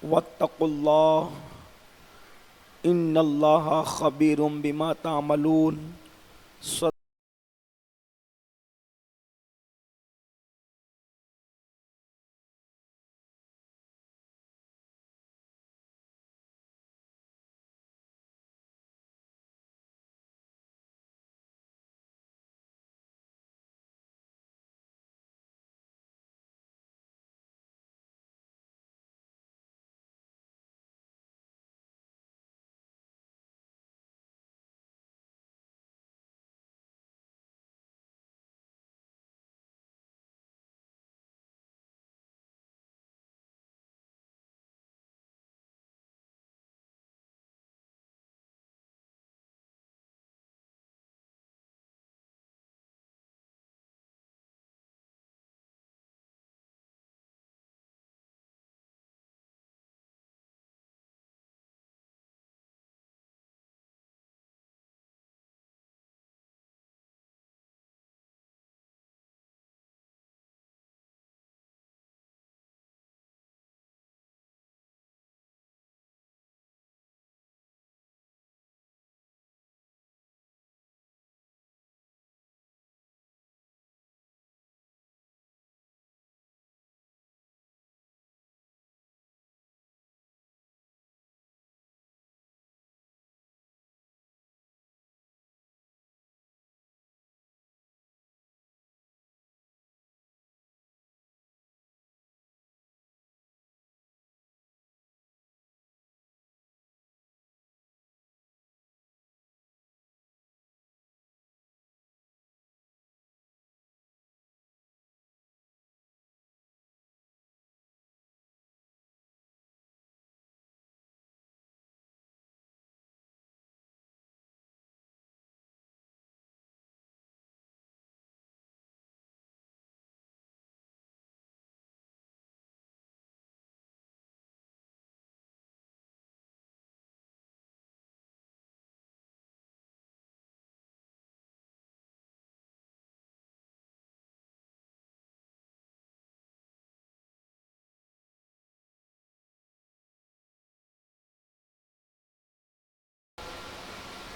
واتقوا اللہ ان اللہ خبیر بما تعملون۔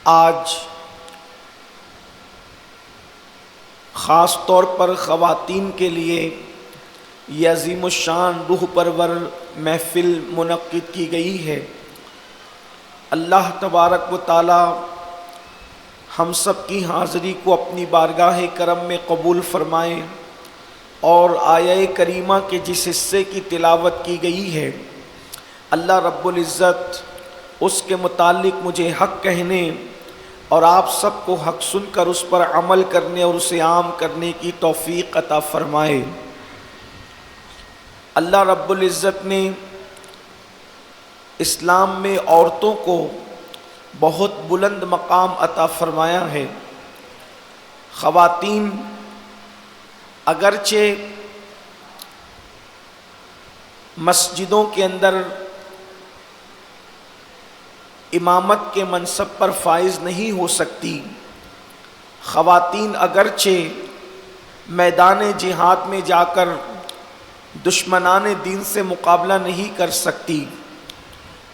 آج خاص طور پر خواتین کے لیے یہ عظیم الشان روح پرور محفل منعقد کی گئی ہے۔ اللہ تبارک و تعالی ہم سب کی حاضری کو اپنی بارگاہ کرم میں قبول فرمائے اور آیہ کریمہ کے جس حصے کی تلاوت کی گئی ہے اللہ رب العزت اس کے متعلق مجھے حق کہنے اور آپ سب کو حق سن کر اس پر عمل کرنے اور اسے عام کرنے کی توفیق عطا فرمائے۔ اللہ رب العزت نے اسلام میں عورتوں کو بہت بلند مقام عطا فرمایا ہے۔ خواتین اگرچہ مسجدوں کے اندر امامت کے منصب پر فائز نہیں ہو سکتی، خواتین اگرچہ میدان جہاد میں جا کر دشمنان دین سے مقابلہ نہیں کر سکتی،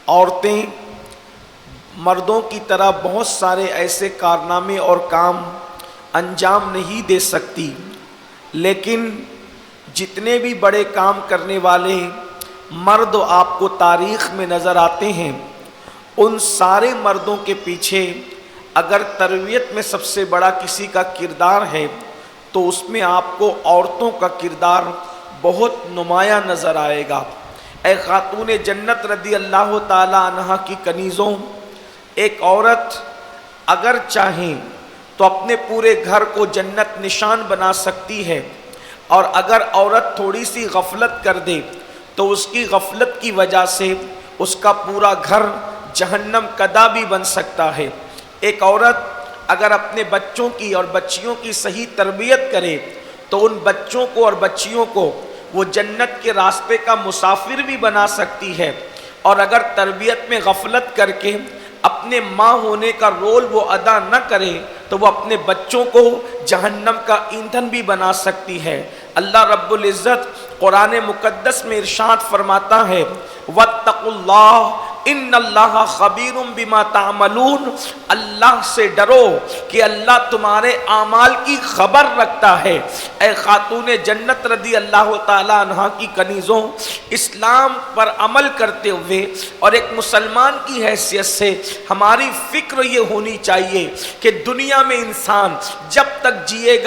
عورتیں مردوں کی طرح بہت سارے ایسے کارنامے اور کام انجام نہیں دے سکتی، لیکن جتنے بھی بڑے کام کرنے والے مرد آپ کو تاریخ میں نظر آتے ہیں، ان سارے مردوں کے پیچھے اگر تربیت میں سب سے بڑا کسی کا کردار ہے تو اس میں آپ کو عورتوں کا کردار بہت نمایاں نظر آئے گا۔ اے خاتون جنت رضی اللہ تعالی عنہا کی کنیزوں، ایک عورت اگر چاہیں تو اپنے پورے گھر کو جنت نشان بنا سکتی ہے، اور اگر عورت تھوڑی سی غفلت کر دے تو اس کی غفلت کی وجہ سے اس کا پورا گھر جہنم کدا بھی بن سکتا ہے۔ ایک عورت اگر اپنے بچوں کی اور بچیوں کی صحیح تربیت کرے تو ان بچوں کو اور بچیوں کو وہ جنت کے راستے کا مسافر بھی بنا سکتی ہے، اور اگر تربیت میں غفلت کر کے اپنے ماں ہونے کا رول وہ ادا نہ کرے تو وہ اپنے بچوں کو جہنم کا ایندھن بھی بنا سکتی ہے۔ اللہ رب العزت قرآن مقدس میں ارشاد فرماتا ہے واتقوا اللہ ان اللہ خبیر بما تعملون، اللہ سے ڈرو کہ اللہ تمہارے اعمال کی خبر رکھتا ہے۔ اے خاتون جنت رضی اللہ تعالی عنہ کی کنیزوں، اسلام پر عمل کرتے ہوئے اور ایک مسلمان کی حیثیت سے ہماری فکر یہ ہونی چاہیے کہ دنیا میں انسان جب تک جیے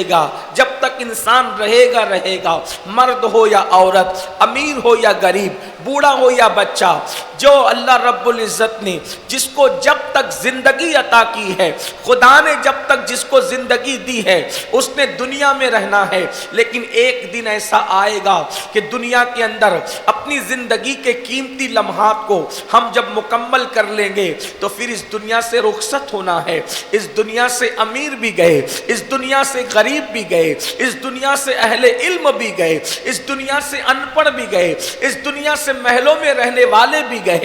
گا، جب تک انسان رہے گا، مرد ہو یا عورت، امیر ہو یا غریب، بوڑھا ہو یا بچہ، جو اللہ رب العزت نے جس کو جب تک زندگی عطا کی ہے، خدا نے جب تک جس کو زندگی دی ہے، اس نے دنیا میں رہنا ہے۔ لیکن ایک دن ایسا آئے گا کہ دنیا کے اندر اپنی زندگی کے قیمتی لمحات کو ہم جب مکمل کر لیں گے تو پھر اس دنیا سے رخصت ہونا ہے۔ اس دنیا سے امیر بھی گئے، اس دنیا سے غریب بھی گئے، اس دنیا سے اہل علم بھی گئے، اس دنیا سے ان پڑھ بھی گئے، اس دنیا سے محلوں میں رہنے والے بھی گئے،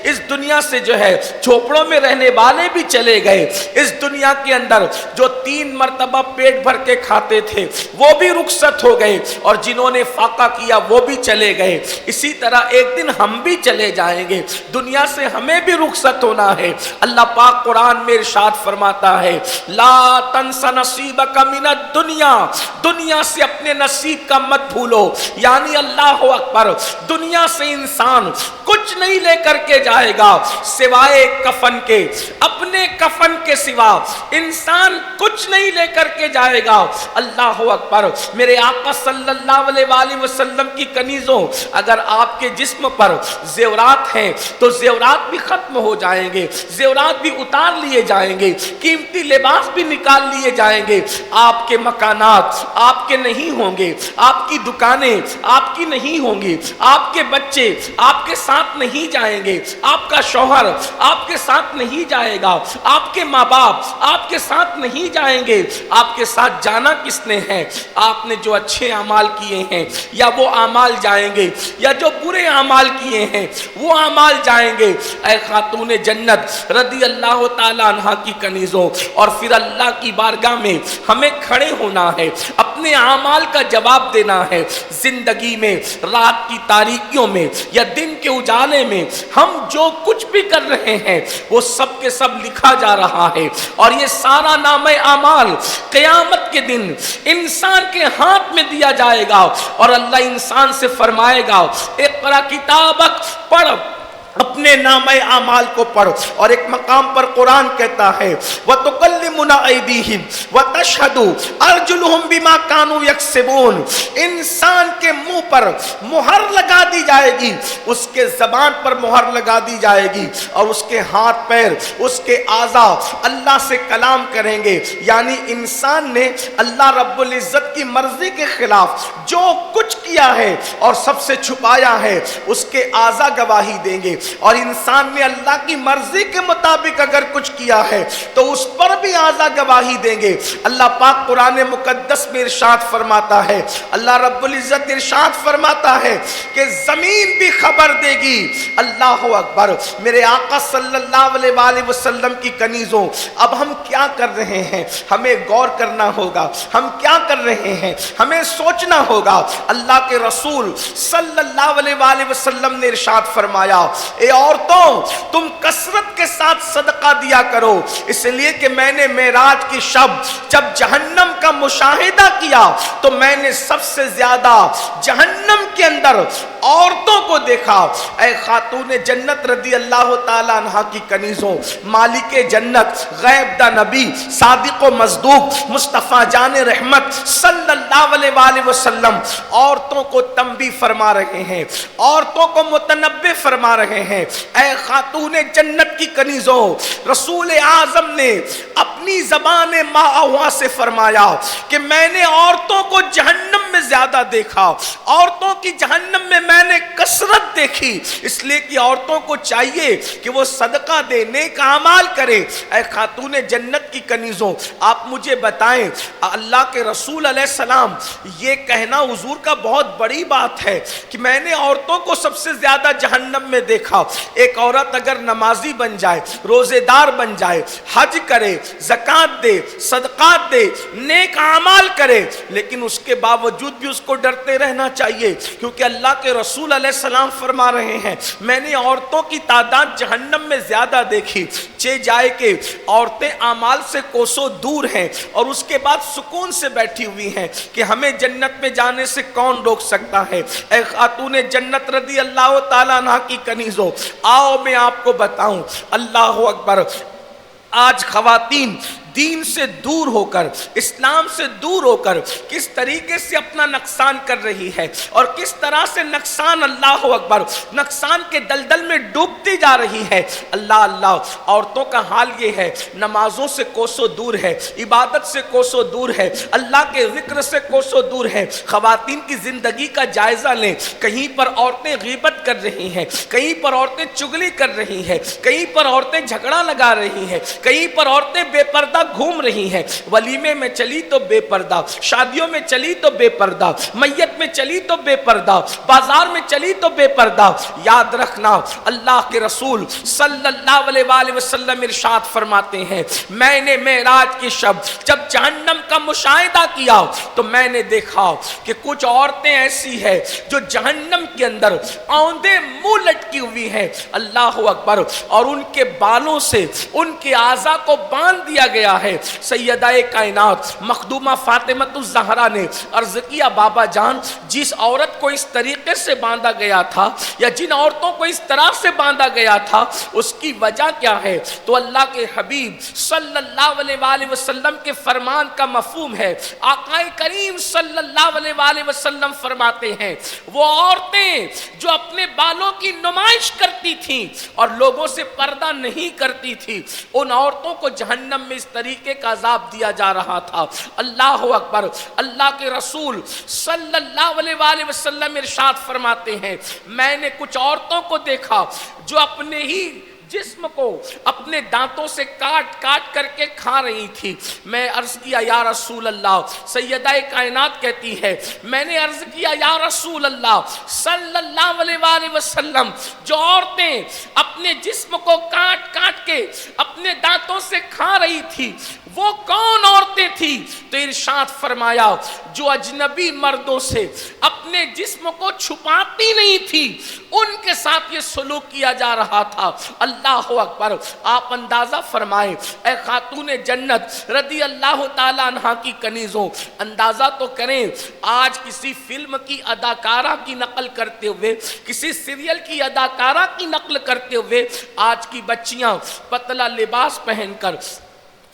اس دنیا سے جو ہے جھوپڑوں میں رہنے والے بھی چلے گئے، اس دنیا کے اندر جو 3 مرتبہ پیٹ بھر کے کھاتے تھے وہ بھی رخصت ہو گئے، اور جنہوں نے فاقہ کیا وہ بھی چلے گئے۔ اسی طرح ایک دن ہم بھی چلے جائیں گے، دنیا سے ہمیں بھی رخصت ہونا ہے۔ اللہ پاک قرآن میں ارشاد فرماتا ہے لا تنس نصیبک من الدنیا، دنیا سے اپنے نصیب کا مت بھولو، یعنی اللہ اکبر، دنیا سے انسان کچھ نہیں لے کر کے جائے گا سوائے کفن کے، اپنے کفن کے سوا انسان کچھ نہیں لے کر کے جائے گا۔ اللہ اکبر، میرے آقا صلی اللہ علیہ وآلہ وسلم کی کنیزوں، اگر آپ کے جسم پر زیورات ہیں تو زیورات بھی ختم ہو جائیں گے، زیورات بھی اتار لیے جائیں گے، قیمتی لباس بھی نکال لیے جائیں گے، آپ کے مکانات آپ کے نہیں ہوں گے، آپ کی دکانیں آپ کی نہیں ہوں گی، آپ کے بچے آپ کے ساتھ نہیں جائیں گے، آپ کا شوہر آپ کے ساتھ نہیں جائے گا، آپ کے ماں باپ آپ کے ساتھ نہیں جائیں گے۔ آپ کے ساتھ جانا کس نے ہے؟ آپ نے جو اچھے اعمال کیے ہیں یا وہ اعمال جائیں گے، یا جو برے اعمال کیے ہیں وہ اعمال جائیں گے۔ اے خاتون جنت رضی اللہ تعالی عنہ کی کنیزوں، اور پھر اللہ کی بارگاہ میں ہمیں کھڑے ہونا ہے، اپنے اعمال کا جواب دینا ہے۔ زندگی میں رات کی تاریکیوں میں یا دن کے اجالے میں ہم جو کچھ بھی کر رہے ہیں وہ سب کے سب لکھا جا رہا ہے، اور یہ سارا نامہ اعمال قیامت کے دن انسان کے ہاتھ میں دیا جائے گا، اور اللہ انسان سے فرمائے گا اقرا کتابک، پڑھ اپنے نامہ اعمال کو پڑھ۔ اور ایک مقام پر قرآن کہتا ہے وَتُكَلِّمُنَا أَيْدِيهِمْ وَتَشْهَدُ أَرْجُلُهُمْ بِمَا كَانُوا يَكْسِبُونَ، انسان کے منہ پر مہر لگا دی جائے گی، اس کے زبان پر مہر لگا دی جائے گی، اور اس کے ہاتھ پیر، اس کے اعضاء اللہ سے کلام کریں گے۔ یعنی انسان نے اللہ رب العزت کی مرضی کے خلاف جو کچھ کیا ہے اور سب سے چھپایا ہے، اس کے اعضاء گواہی دیں گے، اور انسان نے اللہ کی مرضی کے مطابق اگر کچھ کیا ہے تو اس پر بھی اعضاء گواہی دیں گے۔ اللہ پاک قرآن مقدس میں ارشاد فرماتا ہے، اللہ رب العزت ارشاد فرماتا ہے کہ زمین بھی خبر دے گی۔ اللہ اکبر، میرے آقا صلی اللہ علیہ وآلہ وسلم کی کنیزوں، اب ہم کیا کر رہے ہیں؟ ہمیں غور کرنا ہوگا، ہم کیا کر رہے ہیں ہمیں سوچنا ہوگا۔ اللہ کے رسول صلی اللہ علیہ وآلہ وسلم نے ارشاد فرمایا اے عورتوں، تم کثرت کے ساتھ صدقہ دیا کرو، اس لیے کہ میں نے معراج کی شب جب جہنم کا مشاہدہ کیا تو میں نے سب سے زیادہ جہنم کے اندر عورتوں کو دیکھا۔ اے خاتون جنت رضی اللہ تعالی عنہ کی کنیزوں، مالک جنت، غیب دا نبی، صادق و مصدوق، مصطفیٰ جان رحمت صلی اللہ علیہ وآلہ وسلم عورتوں کو تنبیہ فرما رہے ہیں، عورتوں کو متنبہ فرما رہے ہیں۔ اے خاتون جنت کی کنیزوں، رسول اعظم نے اپنی زبان ماء سے فرمایا کہ میں نے عورتوں کو جہنم میں زیادہ دیکھا، عورتوں کی جہنم میں نے کثرت دیکھی، اس لیے کہ عورتوں کو چاہیے کہ وہ صدقہ دے، نیک اعمال کرے۔ اے خاتون جنت کی کنیزوں، آپ مجھے بتائیں، اللہ کے رسول علیہ السلام یہ کہنا حضور کا بہت بڑی بات ہے کہ میں نے عورتوں کو سب سے زیادہ جہنم میں دیکھا۔ ایک عورت اگر نمازی بن جائے، روزے دار بن جائے، حج کرے، زکات دے، صدقات دے، نیک اعمال کرے، لیکن اس کے باوجود بھی اس کو ڈرتے رہنا چاہیے، کیونکہ اللہ کے رسول علیہ السلام فرما رہے ہیں میں نے عورتوں کی تعداد جہنم میں زیادہ دیکھی، چہ جائے کہ عورتیں اعمال سے کوسوں دور ہیں اور اس کے بعد سکون سے بیٹھی ہوئی ہیں کہ ہمیں جنت میں جانے سے کون روک سکتا ہے۔ اے خاتون جنت رضی اللہ تعالیٰ عنہ کی کنیزوں، آؤ میں آپ کو بتاؤں، اللہ اکبر، آج خواتین دین سے دور ہو کر، اسلام سے دور ہو کر کس طریقے سے اپنا نقصان کر رہی ہے اور کس طرح سے نقصان، اللہ اکبر، نقصان کے دلدل میں ڈوبتی جا رہی ہے۔ اللہ اللہ، عورتوں کا حال یہ ہے، نمازوں سے کوسوں دور ہے، عبادت سے کوسوں دور ہے، اللہ کے ذکر سے کوسوں دور ہے۔ خواتین کی زندگی کا جائزہ لیں، کہیں پر عورتیں غیبت کر رہی ہیں، کہیں پر عورتیں چگلی کر رہی ہیں، کہیں پر عورتیں جھگڑا لگا رہی ہیں، کہیں پر عورتیں بے پردہ گھوم رہی ہیں، ولیمے میں چلی تو بے پردہ، شادیوں میں چلی تو بے پردہ، میت میں چلی تو بے پردہ، بازار میں چلی تو بے پردہ۔ یاد رکھنا، اللہ کے رسول صلی اللہ علیہ وآلہ وسلم ارشاد فرماتے ہیں میں نے معراج کی شب جب جہنم کا مشاہدہ کیا تو میں نے دیکھا کہ کچھ عورتیں ایسی ہیں جو جہنم کے اندر اوندے منہ لٹکی ہوئی ہیں، اللہ اکبر، اور ان کے بالوں سے ان کے اعضاء کو باندھ دیا گیا ہے۔ سیدہ کائنات مخدومہ فاطمہ الزہرا نے عرض کیا بابا جان، جس عورت کو اس طریقے سے باندھا گیا تھا یا جن عورتوں کو اس طرح سے باندھا گیا تھا اس کی وجہ کیا ہے؟ تو اللہ کے حبیب صلی اللہ علیہ وآلہ وسلم کے فرمان کا مفہوم ہے، آقا کریم صلی اللہ علیہ وآلہ وسلم فرماتے ہیں وہ عورتیں جو اپنے بالوں کی نمائش کرتی تھیں اور لوگوں سے پردہ نہیں کرتی تھی، ان عورتوں کو جہنم میں اس طریقے کا عذاب دیا جا رہا تھا۔ اللہ اکبر، اللہ کے رسول صلی اللہ علیہ وآلہ وسلم ارشاد فرماتے ہیں میں نے کچھ عورتوں کو دیکھا جو اپنے ہی جسم کو اپنے دانتوں سے کاٹ کاٹ کر کے کھا رہی تھی۔ میں عرض کیا یا رسول اللہ، سیدہ کائنات کہتی ہے میں نے عرض کیا یا رسول اللہ صلی اللہ علیہ وآلہ وسلم، جو عورتیں اپنے جسم کو کاٹ کاٹ کے اپنے دانتوں سے کھا رہی تھی وہ کون عورتیں تھی؟ تو ارشاد فرمایا جو اجنبی مردوں سے اپنے جسم کو چھپاتی نہیں تھی ان کے ساتھ یہ سلوک کیا جا رہا تھا۔ اللہ اکبر، آپ اندازہ فرمائیں اے خاتون جنت رضی اللہ تعالی عنہ کی کنیزوں، اندازہ تو کریں آج کسی فلم کی اداکارہ کی نقل کرتے ہوئے، کسی سیریل کی اداکارہ کی نقل کرتے ہوئے آج کی بچیاں پتلا لباس پہن کر،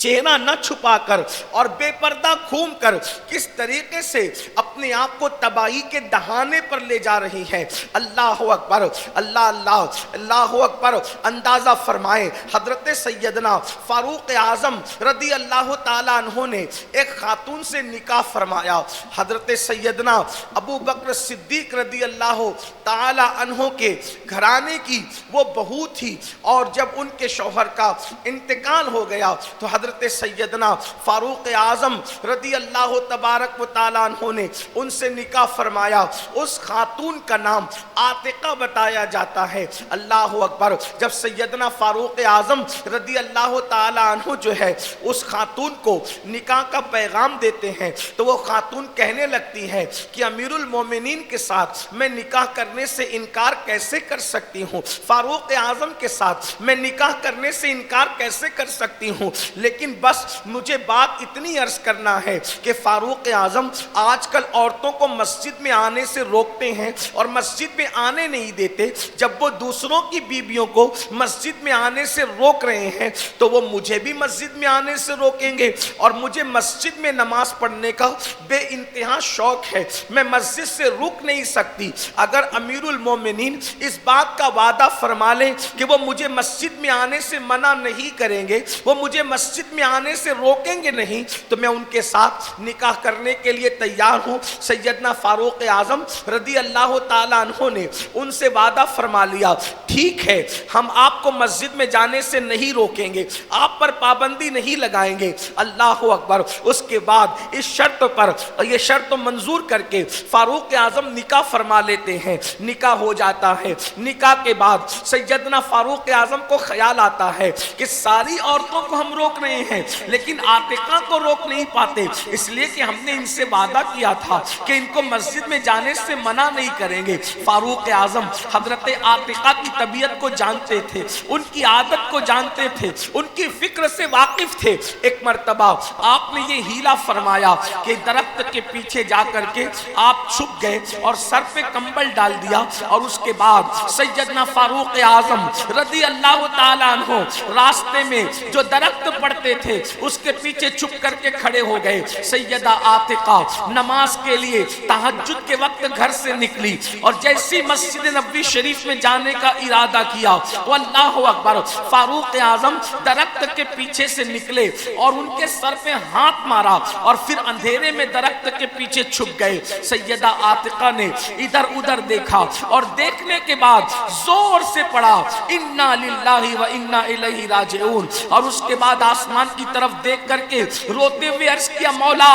چہرہ نہ چھپا کر اور بے پردہ گھوم کر کس طریقے سے اپنے آپ کو تباہی کے دہانے پر لے جا رہی ہیں۔ اللہ اکبر، اللہ اللہ، اللہ اکبر، اندازہ فرمائیں حضرت سیدنا فاروق اعظم رضی اللہ تعالیٰ عنہ نے ایک خاتون سے نکاح فرمایا۔ حضرت سیدنا ابو بکر صدیق رضی اللہ تعالیٰ عنہ کے گھرانے کی وہ بہو تھی، اور جب ان کے شوہر کا انتقال ہو گیا تو حضرت سیدنا فاروق اعظم رضی اللہ تبارک و تعالیٰ عنہ نے ان سے نکاح فرمایا۔ اس خاتون کا نام عاتقہ بتایا جاتا ہے۔ اللہ اکبر، جب سیدنا فاروق اعظم رضی اللہ تعالیٰ عنہ جو ہے اس خاتون کو نکاح کا پیغام دیتے ہیں تو وہ خاتون کہنے لگتی ہے کہ امیر المومنین کے ساتھ میں نکاح کرنے سے انکار کیسے کر سکتی ہوں، فاروق اعظم کے ساتھ میں نکاح کرنے سے انکار کیسے کر سکتی ہوں، لیکن بس مجھے بات اتنی عرض کرنا ہے کہ فاروق اعظم آج کل عورتوں کو مسجد میں آنے سے روکتے ہیں اور مسجد میں آنے نہیں دیتے، جب وہ دوسروں کی بیویوں کو مسجد میں آنے سے روک رہے ہیں تو وہ مجھے بھی مسجد میں آنے سے روکیں گے، اور مجھے مسجد میں نماز پڑھنے کا بے انتہا شوق ہے، میں مسجد سے رک نہیں سکتی۔ اگر امیر المومنین اس بات کا وعدہ فرما لیں کہ وہ مجھے مسجد میں آنے سے منع نہیں کریں گے، وہ مجھے مسجد میں آنے سے روکیں گے نہیں، تو میں ان کے ساتھ نکاح کرنے کے لیے تیار ہوں۔ سیدنا فاروق اعظم رضی اللہ تعالیٰ عنہ نے ان سے وعدہ فرما لیا ٹھیک ہے ہم آپ کو مسجد میں جانے سے نہیں روکیں گے، آپ پر پابندی نہیں لگائیں گے۔ اللہ اکبر۔ اس کے بعد اس شرط پر، یہ شرط منظور کر کے فاروق اعظم نکاح فرما لیتے ہیں، نکاح ہو جاتا ہے۔ نکاح کے بعد سیدنا فاروق اعظم کو خیال آتا ہے کہ ساری عورتوں کو ہم روک رہے ہیں لیکن عاتقہ کو روک نہیں پاتے، اس لیے کہ ہم نے ان سے وعدہ کیا تھا کہ ان کو مسجد میں جانے سے منع نہیں کریں گے۔ فاروق اعظم حضرت عاتقہ کی طبیعت کو جانتے تھے، ان کی عادت کو جانتے تھے، ان کی فکر سے واقف تھے۔ ایک مرتبہ آپ نے یہ ہیلا فرمایا کہ درخت کے پیچھے جا کر کے آپ چھپ گئے اور سر پہ کمبل ڈال دیا، اور اس کے بعد سیدنا فاروق اعظم رضی اللہ تعالیٰ عنہ راستے میں جو درخت پڑتے تھے اس کے پیچھے چھپ کر کے کھڑے ہو گئے۔ سیدہ عاتقہ نماز کے لیے تہجد کے وقت گھر سے نکلی اور جیسی مسجد نبوی شریف میں جانے کا ارادہ کیا تو اللہ اکبر، فاروق اعظم درخت کے پیچھے سے نکلے اور ان کے سر پہ ہاتھ مارا اور پھر اندھیرے میں درخت کے پیچھے چھپ گئے۔ سیدہ عاتقہ نے ادھر ادھر دیکھا اور دیکھنے کے بعد زور سے پڑھا انا للہ و انا الیہ راجعون، اور اس کے بعد آسمان کی طرف دیکھ کر کے روتے ہوئے عرض کیا مولا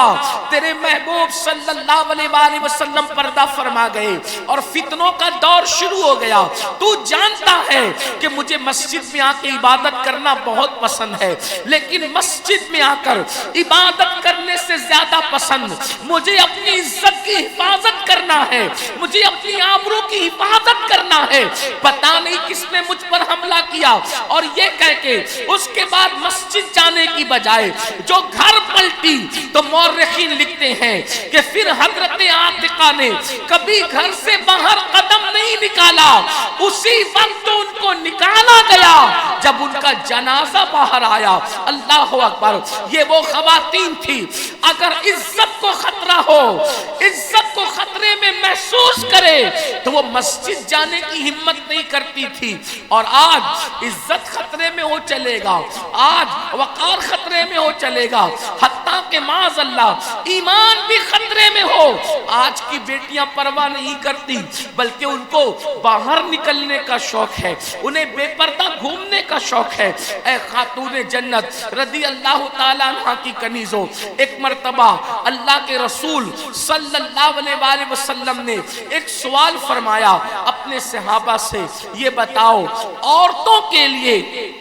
تیرے محبوب صلی اللہ علیہ وآلہ وسلم پردہ فرما گئے اور فتنوں کا دور شروع ہو گیا، تو جانتا ہے کہ مجھے مسجد میں آ کے عبادت کرنا بہت پسند ہے، لیکن مسجد میں آ کر عبادت کرنے سے زیادہ پسند مجھے اپنی عزت کی حفاظت کرنا ہے، مجھے اپنی آبرو کی حفاظت کرنا ہے۔ پتہ نہیں کس نے مجھ پر حملہ کیا، اور یہ کہہ کے اس کے بعد مسجد جانے کی بجائے جو گھر پلٹی، تو مورخین لکھتے ہیں کہ پھر حضرت عاتقہ نے کبھی گھر سے باہر قدم نہیں نکالا، اسی وقت ان کو نکالا گیا جب ان کا جنازہ باہر آیا۔ اللہ اکبر۔ یہ وہ خواتین تھی اگر عزت کو خطرہ ہو، عزت کو خطرے میں محسوس کرے تو وہ مسجد جانے کی ہمت نہیں کرتی تھی، اور آج عزت خطرے میں ہو چلے گا، آج وقار خطرے میں ہو چلے گا، حتیٰ کہ معاذ اللہ ایمان بھی خطرے میں ہو۔ آج کی بیٹیاں پرواہ نہیں کرتی بلکہ ان کو باہر نکلنے کا شوق ہے، انہیں بے پردہ گھومنے کا شوق ہے۔ اے خاتون جنت رضی اللہ تعالیٰ عنہ کی کنیزوں، ایک مرتبہ اللہ کے رسول صلی اللہ علیہ وآلہ وسلم نے ایک سوال فرمایا اپنے صحابہ سے، یہ بتاؤ عورتوں کے لیے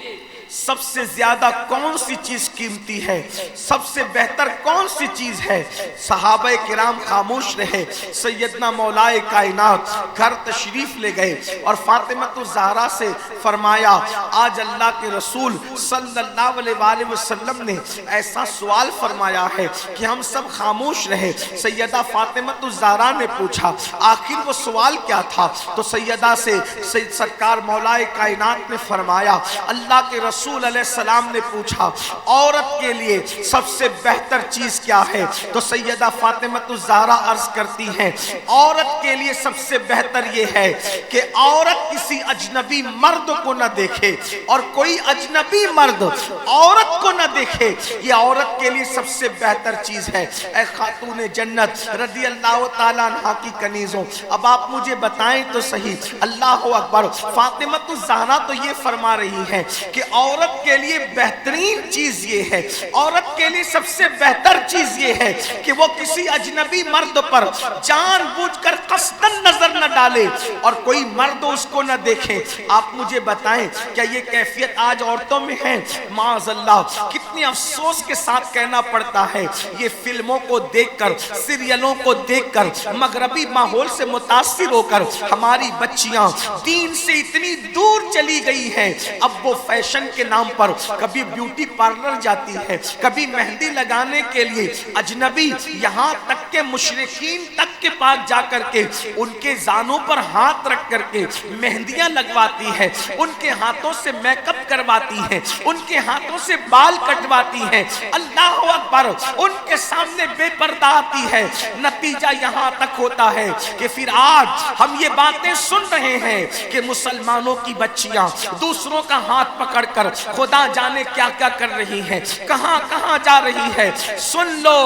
سب سے زیادہ کون سی چیز قیمتی ہے، سب سے بہتر کون سی چیز ہے؟ صحابہ کرام خاموش رہے۔ سیدنا مولائے کائنات گھر تشریف لے گئے اور فاطمہ الزہرا سے فرمایا آج اللہ کے رسول صلی اللہ علیہ وآلہ وسلم نے ایسا سوال فرمایا ہے کہ ہم سب خاموش رہے۔ سیدہ فاطمہ الزہرا نے پوچھا آخر وہ سوال کیا تھا؟ تو سیدہ سے سرکار مولائے کائنات نے فرمایا اللہ کے رسول علیہ السلام نے پوچھا عورت کے لیے سب سے بہتر چیز کیا ہے؟ تو سیدہ فاطمہ الزہرا عرض کرتی ہیں عورت کے لیے سب سے بہتر یہ ہے کہ عورت کسی اجنبی مرد کو نہ دیکھے اور کوئی اجنبی مرد عورت کو نہ دیکھے، یہ عورت کے لیے سب سے بہتر چیز ہے۔ اے خاتون جنت رضی اللہ تعالیٰ عنہ کی کنیزوں، اب آپ مجھے بتائیں تو صحیح، اللہ اکبر، فاطمہ الزہرا تو یہ فرما رہی ہیں کہ عورت کے لیے بہترین چیز یہ ہے، عورت کے لیے سب سے بہتر چیز یہ ہے کہ وہ کسی اجنبی مرد پر جان بوجھ کر قصداً نظر نہ ڈالے اور کوئی مرد اس کو نہ دیکھے۔ آپ مجھے بتائیں کیا یہ کیفیت آج عورتوں میں ہے؟ معاذ اللہ، کتنی افسوس کے ساتھ کہنا پڑتا ہے یہ فلموں کو دیکھ کر، سیریلوں کو دیکھ کر، مغربی ماحول سے متاثر ہو کر ہماری بچیاں دین سے اتنی دور چلی گئی ہیں۔ اب وہ فیشن کے نام پر کبھی بیوٹی پارلر جاتی ہے، کبھی مہندی لگانے کے لیے اجنبی، یہاں تک کہ مشرکین تک کے پاس جا کر کے ان کے زانوں پر ہاتھ رکھ کر کے مہندیاں لگواتی ہے، ان کے ہاتھوں سے میک اپ کٹ کرواتی ہیں، ان کے ہاتھوں سے بال کٹواتی ہیں، اللہ اکبر، ان کے سامنے بے پردہ آتی ہے۔ نتیجہ یہاں تک ہوتا ہے کہ پھر آج ہم یہ باتیں سن رہے ہیں کہ مسلمانوں کی بچیاں دوسروں کا ہاتھ پکڑ کر خدا جانے کیا کیا کر رہی ہیں، کہاں کہاں جا رہی ہے۔ سن لو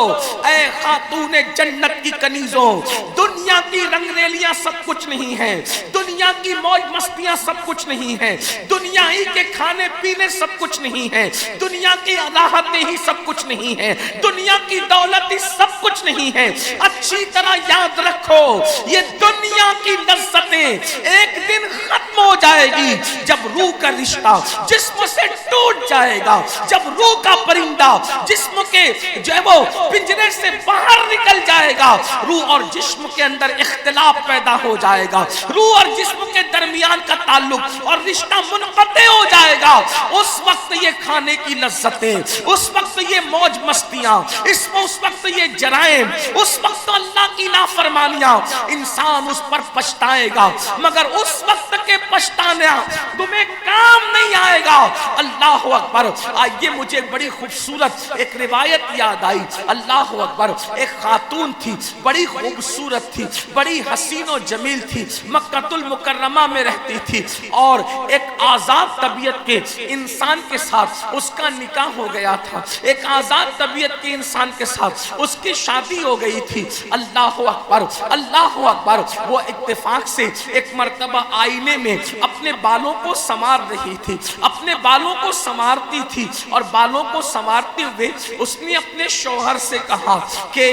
اے خاتون جنت کی کنیزوں، دنیا کی رنگ ریلیاں سب کچھ نہیں ہے، دنیا کی موج مستیاں سب کچھ نہیں ہے، دنیا ہی کے کھانے پینے سب کچھ نہیں ہے، دنیا کی راحتیں ہی سب کچھ نہیں ہے، دنیا کی دولت ہی سب کچھ نہیں ہے۔ اچھی طرح یاد رکھو یہ دنیا کی لذتیں ایک دن ختم ہو جائے گی جب روح کا رشتہ جسم سے ٹوٹ جائے گا، جب روح کا پرندہ جسم کے جو ہے وہ پنجرے سے باہر نکل جائے گا، روح اور جسم کے اندر اختلاف پیدا ہو جائے گا، روح اور جسم کے درمیان کا تعلق اور رشتہ منقطع ہو جائے گا۔ اس وقت یہ کھانے کی لذتیں، اس وقت یہ موج مستیاں، اس وقت یہ جرائم، اس وقت اللہ کی نافرمانیاں، انسان اس پر پچھتائے گا، مگر اس وقت کے پچھتانا تمہیں کام نہیں آئے گا۔ اللہ اکبر۔ آئیے مجھے بڑی خوبصورت ایک روایت یاد آئی۔ اللہ اکبر۔ ایک خاتون تھی، بڑی خوبصورت تھی، بڑی حسین و جمیل تھی، مکہ المکرمہ میں رہتی تھی، اور ایک آزاد طبیعت کے انسان کے ساتھ اس کا نکاح ہو گیا تھا، ایک آزاد طبیعت کے انسان کے ساتھ اس کی شادی ہو گئی تھی۔ اللہ اکبر، اللہ اکبر۔ وہ اتفاق سے ایک مرتبہ آئینے میں اپنے بالوں کو سنوار رہی تھی، اپنے بالوں کو سنوارتی تھی، اور بالوں کو سنوارتے ہوئے اس نے اپنے شوہر سے کہا کہ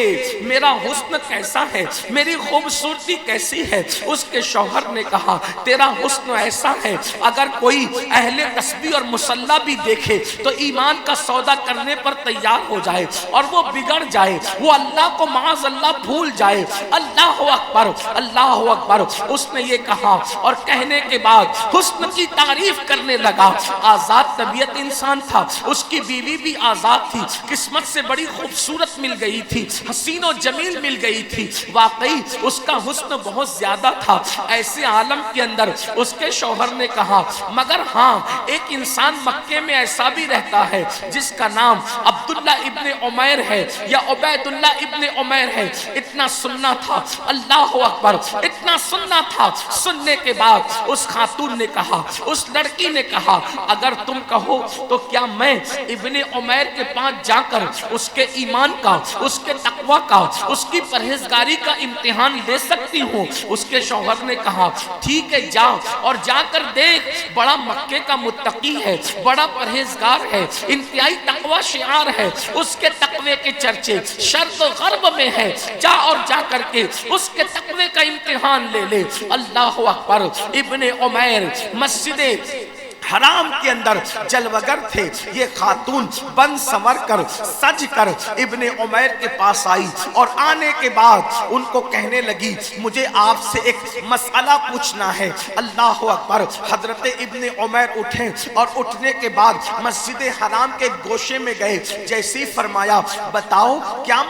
میرا حسن کیسا ہے، میری خوبصورتی کیسی ہے۔ اس کے شوہر نے کہا تیرا حسن ایسا ہے اگر کوئی اہل تسبیح اور مصلی بھی دیکھے تو ایمان کا سودا کرنے پر تیار ہو جائے اور وہ بگڑ جائے، وہ اللہ کو معاذ اللہ بھول جائے۔ اللہ اکبر، اللہ اکبر۔ اس نے یہ کہا اور کہنے کے بعد حسن کی تعریف کرنے لگا۔ آزاد طبیعت انسان تھا، اس کی بیوی بھی آزاد تھی، قسمت سے بڑی خوبصورت مل گئی تھی، حسین و جمیل مل گئی تھی، واقعی اس کا حسن بہت زیادہ تھا۔ ایسے عالم کے اندر اس کے شوہر نے کہا مگر ہاں ایک انسان مکے میں ایسا بھی رہتا ہے جس کا نام عبداللہ ابن عمیر ہے یا عبید اللہ ابن عمیر ہے۔ اتنا سننا تھا، اللہ اکبر، اتنا سننا تھا۔ سننے کے بعد اس خاتون نے کہا، اس لڑکی نے کہا اگر تم کہو تو کیا میں ابن عمیر کے پاس جا کر اس کے ایمان کا، اس کے تقوی کا، اس کی پرہیزگاری کا امتحان لے سکتی ہوں؟ اس کے شوہر نے کہا ٹھیک ہے جا، اور جا کر دیکھ، بڑا مکے کا متقی ہے، بڑا پرہیزگار ہے، انتہائی تقوی شعار ہے، اس کے تقوی کے چرچے شرق و غرب میں ہے، جا اور جا کر کے اس کے تقوی کا امتحان لے لے۔ اللہ اکبر۔ ابن عمیر مسجد حرام کے اندر جلوگر تھے۔ یہ خاتون بن سنور کر سج کر ابن عمیر کے پاس آئی اور آنے کے بعد ان کو کہنے لگی مجھے آپ سے ایک مسئلہ پوچھنا ہے۔ اللہ اکبر۔ حضرت ابن عمیر اٹھے اور اٹھنے کے بعد مسجد حرام کے گوشے میں گئے، جیسے ہی فرمایا بتاؤ کیا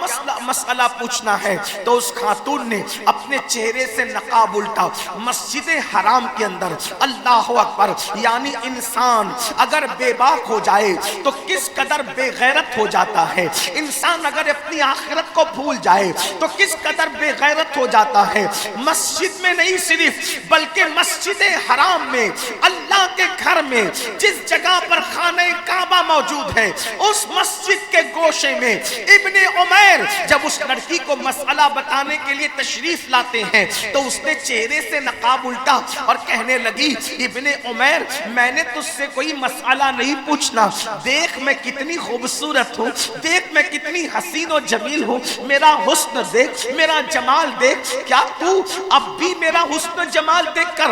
مسئلہ پوچھنا ہے، تو اس خاتون نے اپنے چہرے سے نقاب الٹا مسجد حرام کے اندر، اللہ اکبر، یعنی انسان اگر بے باک ہو جائے تو کس قدر بے غیرت ہو جاتا ہے، انسان اگر اپنی آخرت کو بھول جائے تو کس قدر بے غیرت ہو جاتا ہے۔ مسجد میں نہیں صرف بلکہ مسجد حرام میں، اللہ کے گھر میں، جس جگہ پر خانہ کعبہ موجود ہے اس مسجد کے گوشے میں ابن عمیر جب اس لڑکی کو مسئلہ بتانے کے لیے تشریف لاتے ہیں تو اس نے چہرے سے نقاب الٹا اور کہنے لگی ابن عمیر میں نے تجھ سے کوئی مسئلہ نہیں پوچھنا، دیکھ میں کتنی خوبصورت ہوں، دیکھ میں کتنی حسین و جمیل ہوں، میرا حسن دیکھ، میرا جمال دیکھ، کیا تو اب بھی میرا حسن جمال دیکھ کر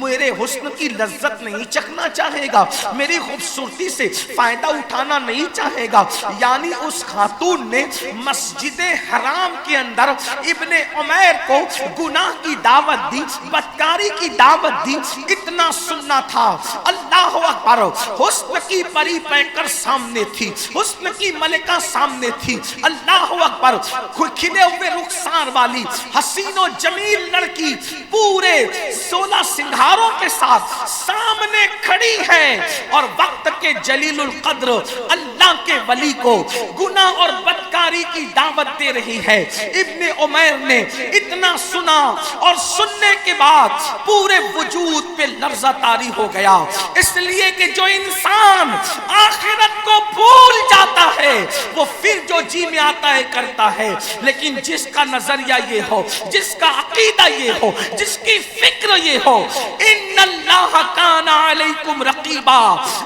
میرے حسن کی لذت نہیں چکھنا چاہے گا، میری خوبصورتی سے فائدہ اٹھانا نہیں چاہے گا؟ یعنی اس خاتون نے مسجد حرام کے اندر ابن عمیر کو گناہ کی دعوت دی، بدکاری کی دعوت دی۔ اتنا سننا تھا، اللہ اکبر، حسن کی پری پیکر سامنے تھی، حسن کی ملکہ سامنے تھی، اللہ اکبر، کھلے ہوئے رخسار والی حسین و جمیل لڑکی پورے 16 سنگھاروں کے ساتھ سامنے کھڑی ہے، اور وقت کے جلیل القدر اللہ کے ولی کو گناہ اور بدکاری کی دعوت دے رہی ہے۔ ابن عمیر نے اتنا سنا اور سننے کے بعد پورے وجود پہ لرزہ طاری ہو گیا، اس لیے کہ جو انسان آخرت کو بھول جاتا ہے وہ پھر جو جی میں آتا ہے کرتا ہے، لیکن جس کا نظریہ یہ ہو، جس کا عقیدہ یہ ہو، جس کی فکر یہ ہو، ان اللہ کان علیکم رقیبا،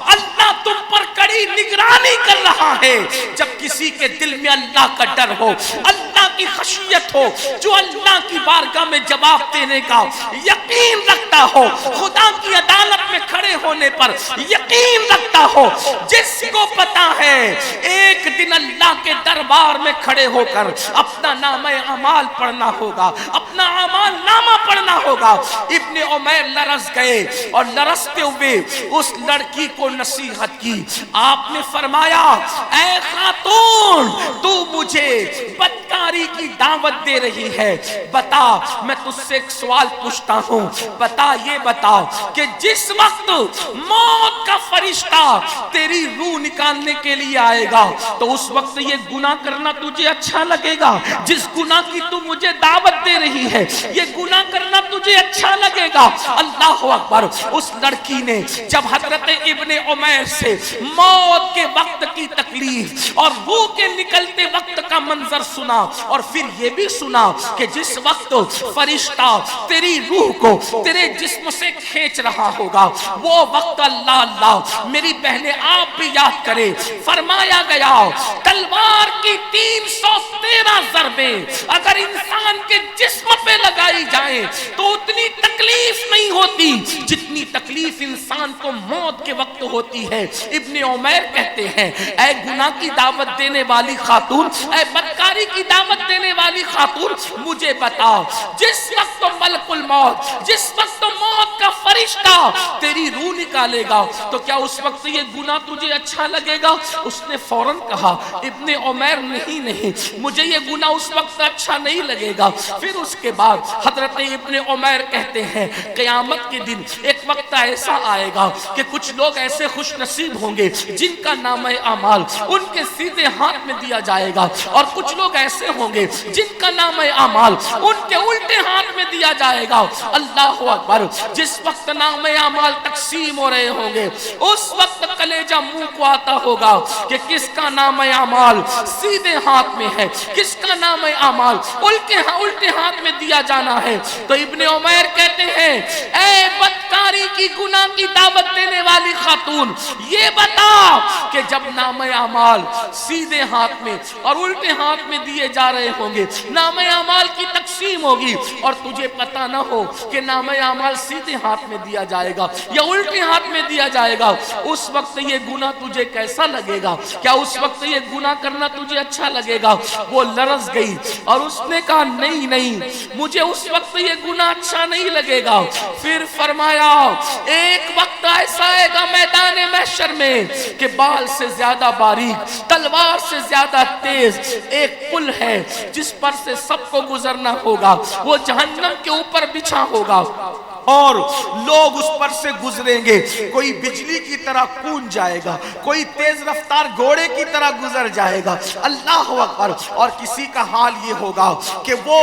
اللہ تم پر کڑی نگرانی کر رہا ہے۔ جب کسی کے دل میں اللہ کا ڈر ہو، اللہ کی خشیت ہو، جو اللہ کی بارگاہ میں جواب دینے کا یقین رکھتا ہو، خدا کی عدالت میں کھڑے ہونے پر یقین رکھتا ہو، جس کو پتا ہے ایک دن اللہ کے دربار میں کھڑے ہو کر اپنا نامہ اعمال پڑھنا ہوگا، اپنا اعمال نامہ پڑھنا ہوگا۔ ابن عمیر لرز گئے اور لرزتے ہوئے اس لڑکی کو نصیحت کی۔ آپ نے فرمایا، اے خاتون، تو مجھے بدکاری کی دعوت دے رہی ہے، بتا، میں تجھ سے ایک سوال پوچھتا ہوں، بتا، یہ بتا کہ جس وقت موت کا فرشتہ تیری روح نکالنے کے لیے آئے گا تو اس وقت یہ گناہ کرنا تجھے اچھا لگے گا؟ جس گناہ کی تو مجھے دعوت دے رہی ہے یہ گناہ کرنا تجھے اچھا لگے گا؟ اللہ اکبر، اس لڑکی نے جب حضرت ابن عمیر سے موت کے وقت کی تکلیف اور روح کے نکلتے وقت کا منظر سنا، اور پھر یہ بھی سنا کہ جس وقت فرشتہ تیری روح کو تیرے جسم سے کھینچ رہا ہوگا وہ وقت اللہ اللہ میری بہنیں آپ بھی یاد کرے، فرمایا گیا تلوار کی 313 ضربیں اگر انسان کے جسم پہ لگائی جائیں تو اتنی تکلیف نہیں ہوتی جتنی تکلیف انسان کو موت کے وقت ہوتی ہے۔ ابن عمیر کہتے ہیں، اے گناہ کی دعوت دینے والی خاتون، اے بدکاری کی دعوت دینے والی خاتون، مجھے بتا، جس وقت ملک الموت، جس وقت موت کا فرشتہ تیری روح نکالے گا تو کیا اس وقت یہ گناہ تجھے اچھا لگے گا؟ اس نے فوراً کہا، ابن عمیر، نہیں، مجھے یہ گناہ اس وقت اچھا نہیں لگے گا۔ پھر اس کے بعد حضرت ابن عمیر کہتے ہیں، قیامت کے دن ایک وقت ایسا آئے گا کہ کچھ لوگ ایسے خوش نصیب ہوں گے جن کا نامہ اعمال ان کے سیدھے ہاتھ میں دیا جائے گا، اور کچھ لوگ ایسے ہوں گے جن کا نامہ اعمال ان کے الٹے ہاتھ میں دیا جائے گا۔ اللہ اکبر، جس وقت نامہ اعمال تقسیم ہو رہے ہوں گے اس وقت کلیجہ منہ کو آتا ہوگا کہ کس کا نامہ اعمال سیدھے ہاتھ میں ہے، کس کا نامہ اعمال الٹے ہاتھ میں دیا جانا ہے۔ تو ابن عمیر کہتے ہیں، اے بدکاری کی گناہ کی دعوت دینے والی خاتون، یہ بتا کہ جب نامہ اعمال سیدھے ہاتھ میں اور الٹے ہاتھ میں دیے جا رہے ہوں گے، نامہ اعمال کی تقسیم ہوگی اور تجھے پتہ نہ ہو کہ نامہ اعمال سیدھے ہاتھ میں دیا جائے گا یا الٹے ہاتھ میں دیا جائے گا، اس وقت یہ گناہ تجھے کیسا لگے گا؟ کیا اس وقت یہ گناہ کرنا تجھے اچھا لگے گا؟ وہ لرز گئی اور اس نے کہا، نہیں، مجھے اس وقت یہ گناہ اچھا نہیں لگے گا۔ پھر فرمایا، ایک وقت ایسا آئے گا میدان محشر میں کہ بال سے زیادہ باریک، تلوار سے زیادہ تیز ایک پل ہے جس پر سے سب کو گزرنا ہوگا، وہ جہنم کے اوپر بچھا ہوگا اور لوگ اس پر سے گزریں گے، کوئی بجلی کی طرح کون جائے گا، کوئی تیز رفتار گھوڑے کی طرح گزر جائے گا، اللہ اکبر، اور کسی کا حال یہ ہوگا کہ وہ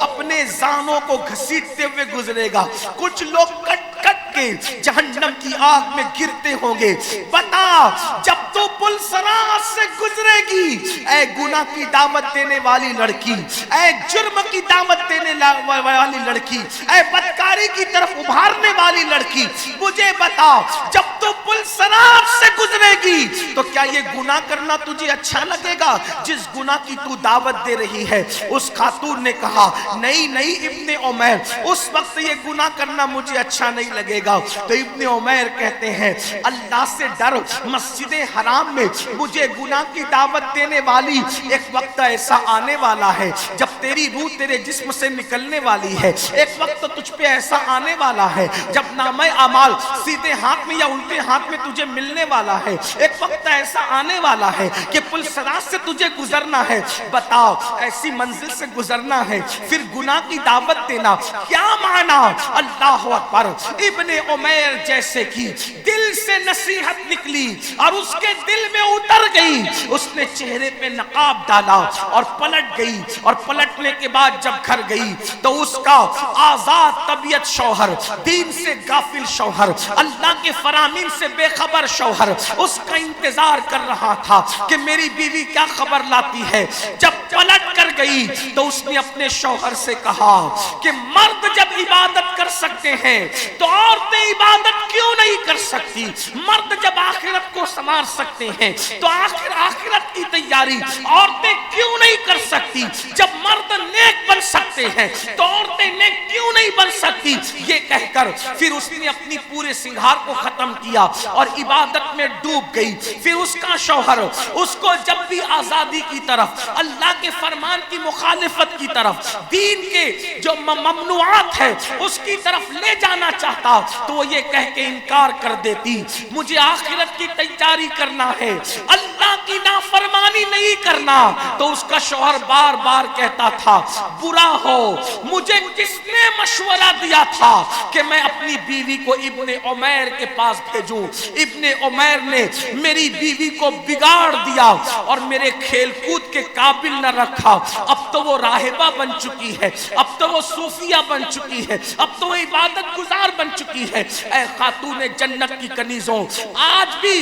اپنے زانوں کو گھسیٹتے ہوئے گزرے گا، کچھ لوگ کٹ کے جہنم کی آگ میں گرتے ہوں گے۔ بتا، جب تو پل صراط سے گزرے گی، اے گناہ کی دعوت دینے والی لڑکی، اے جرم کی دعوت دینے والی لڑکی، اے بدکاری کی طرف ابھارنے والی لڑکی، مجھے بتا، جب تو تو پل صراط سے گزرے گی تو کیا یہ گناہ کرنا تجھے اچھا لگے گا؟ جس گناہ کی تو دعوت دے رہی ہے۔ اس خاتون نے کہا نہیں نہیں ابن عمیر، اس وقت یہ گناہ کرنا مجھے اچھا نہیں لگے گا۔ تو ابن عمیر کہتے ہیں اللہ سے ڈر، مسجد حرام میں مجھے گناہ کی دعوت دینے والی ایک وقت ایسا آنے والا ہے جب تیری روح تیرے جسم سے نکلنے والی ہے، ایک وقت تجھ پہ ایسا آنے والا ہے جب نامہ اعمال سیدھے ہاتھ میں یا الٹے ہاتھ میں تجھے ملنے والا ہے، ایک وقت ایسا آنے والا ہے کہ پل صراط سے تجھے گزرنا ہے۔ بتاؤ ایسی منزل سے گزرنا ہے پھر گناہ کی دعوت دینا کیا معنی؟ اللہ اکبر۔ ابن عمیر جیسے کی دل سے نصیحت نکلی اور اس کے دل میں اتر گئی، اس نے چہرے پہ نقاب ڈالا اور پلٹ گئی، اور پلٹنے کے بعد جب گھر گئی تو اس کا آزاد طبیعت شوہر، دین سے غافل شوہر، اللہ کے فرامین سے بے خبر شوہر اس کا انتظار کر رہا تھا کہ میری بیوی کیا خبر لاتی ہے۔ جب پلٹ کر گئی تو اس نے اپنے شوہر سے کہا کہ مرد جب عبادت کر سکتے ہیں تو عورتیں عبادت کیوں نہیں کر سکتی؟ مرد جب آخرت کو سنوار سکتے ہیں تو آخرت کی تیاری عورتیں کیوں نہیں کر سکتی؟ جب مرد نیک بن سکتے ہیں تو عورتیں نیک کیوں نہیں بن سکتی؟ یہ کہہ کر پھر اس نے اپنی پورے سنگھار کو ختم کیا اور عبادت میں ڈوب گئی۔ پھر اس کا شوہر اس کو جب بھی آزادی کی طرف، اللہ کے فرمان کی مخالفت کی طرف، دین کے جو ممنوعات ہے اس کی طرف لے جانا چاہتا تو وہ یہ کہہ کے انکار کر دیتی مجھے آخرت کی تیاری کرنا ہے، اللہ کی نافرمانی نہیں کرنا۔ تو اس کا شوہر بار بار کہتا تھا برا ہو مجھے کس نے مشورہ دیا تھا کہ میں اپنی بیوی کو ابن عمیر کے پاس بھیجوں؟ ابن عمیر نے میری بیوی کو بگاڑ دیا اور میرے کھیل کود کے قابل نہ رکھا۔ اب تو وہ راہبہ بن چکی ہے، اب تو وہ صوفیہ بن چکی ہے، اب تو وہ عبادت گزار بن چکی ہے۔ اے خاتون جنت کی کنیزوں، آج بھی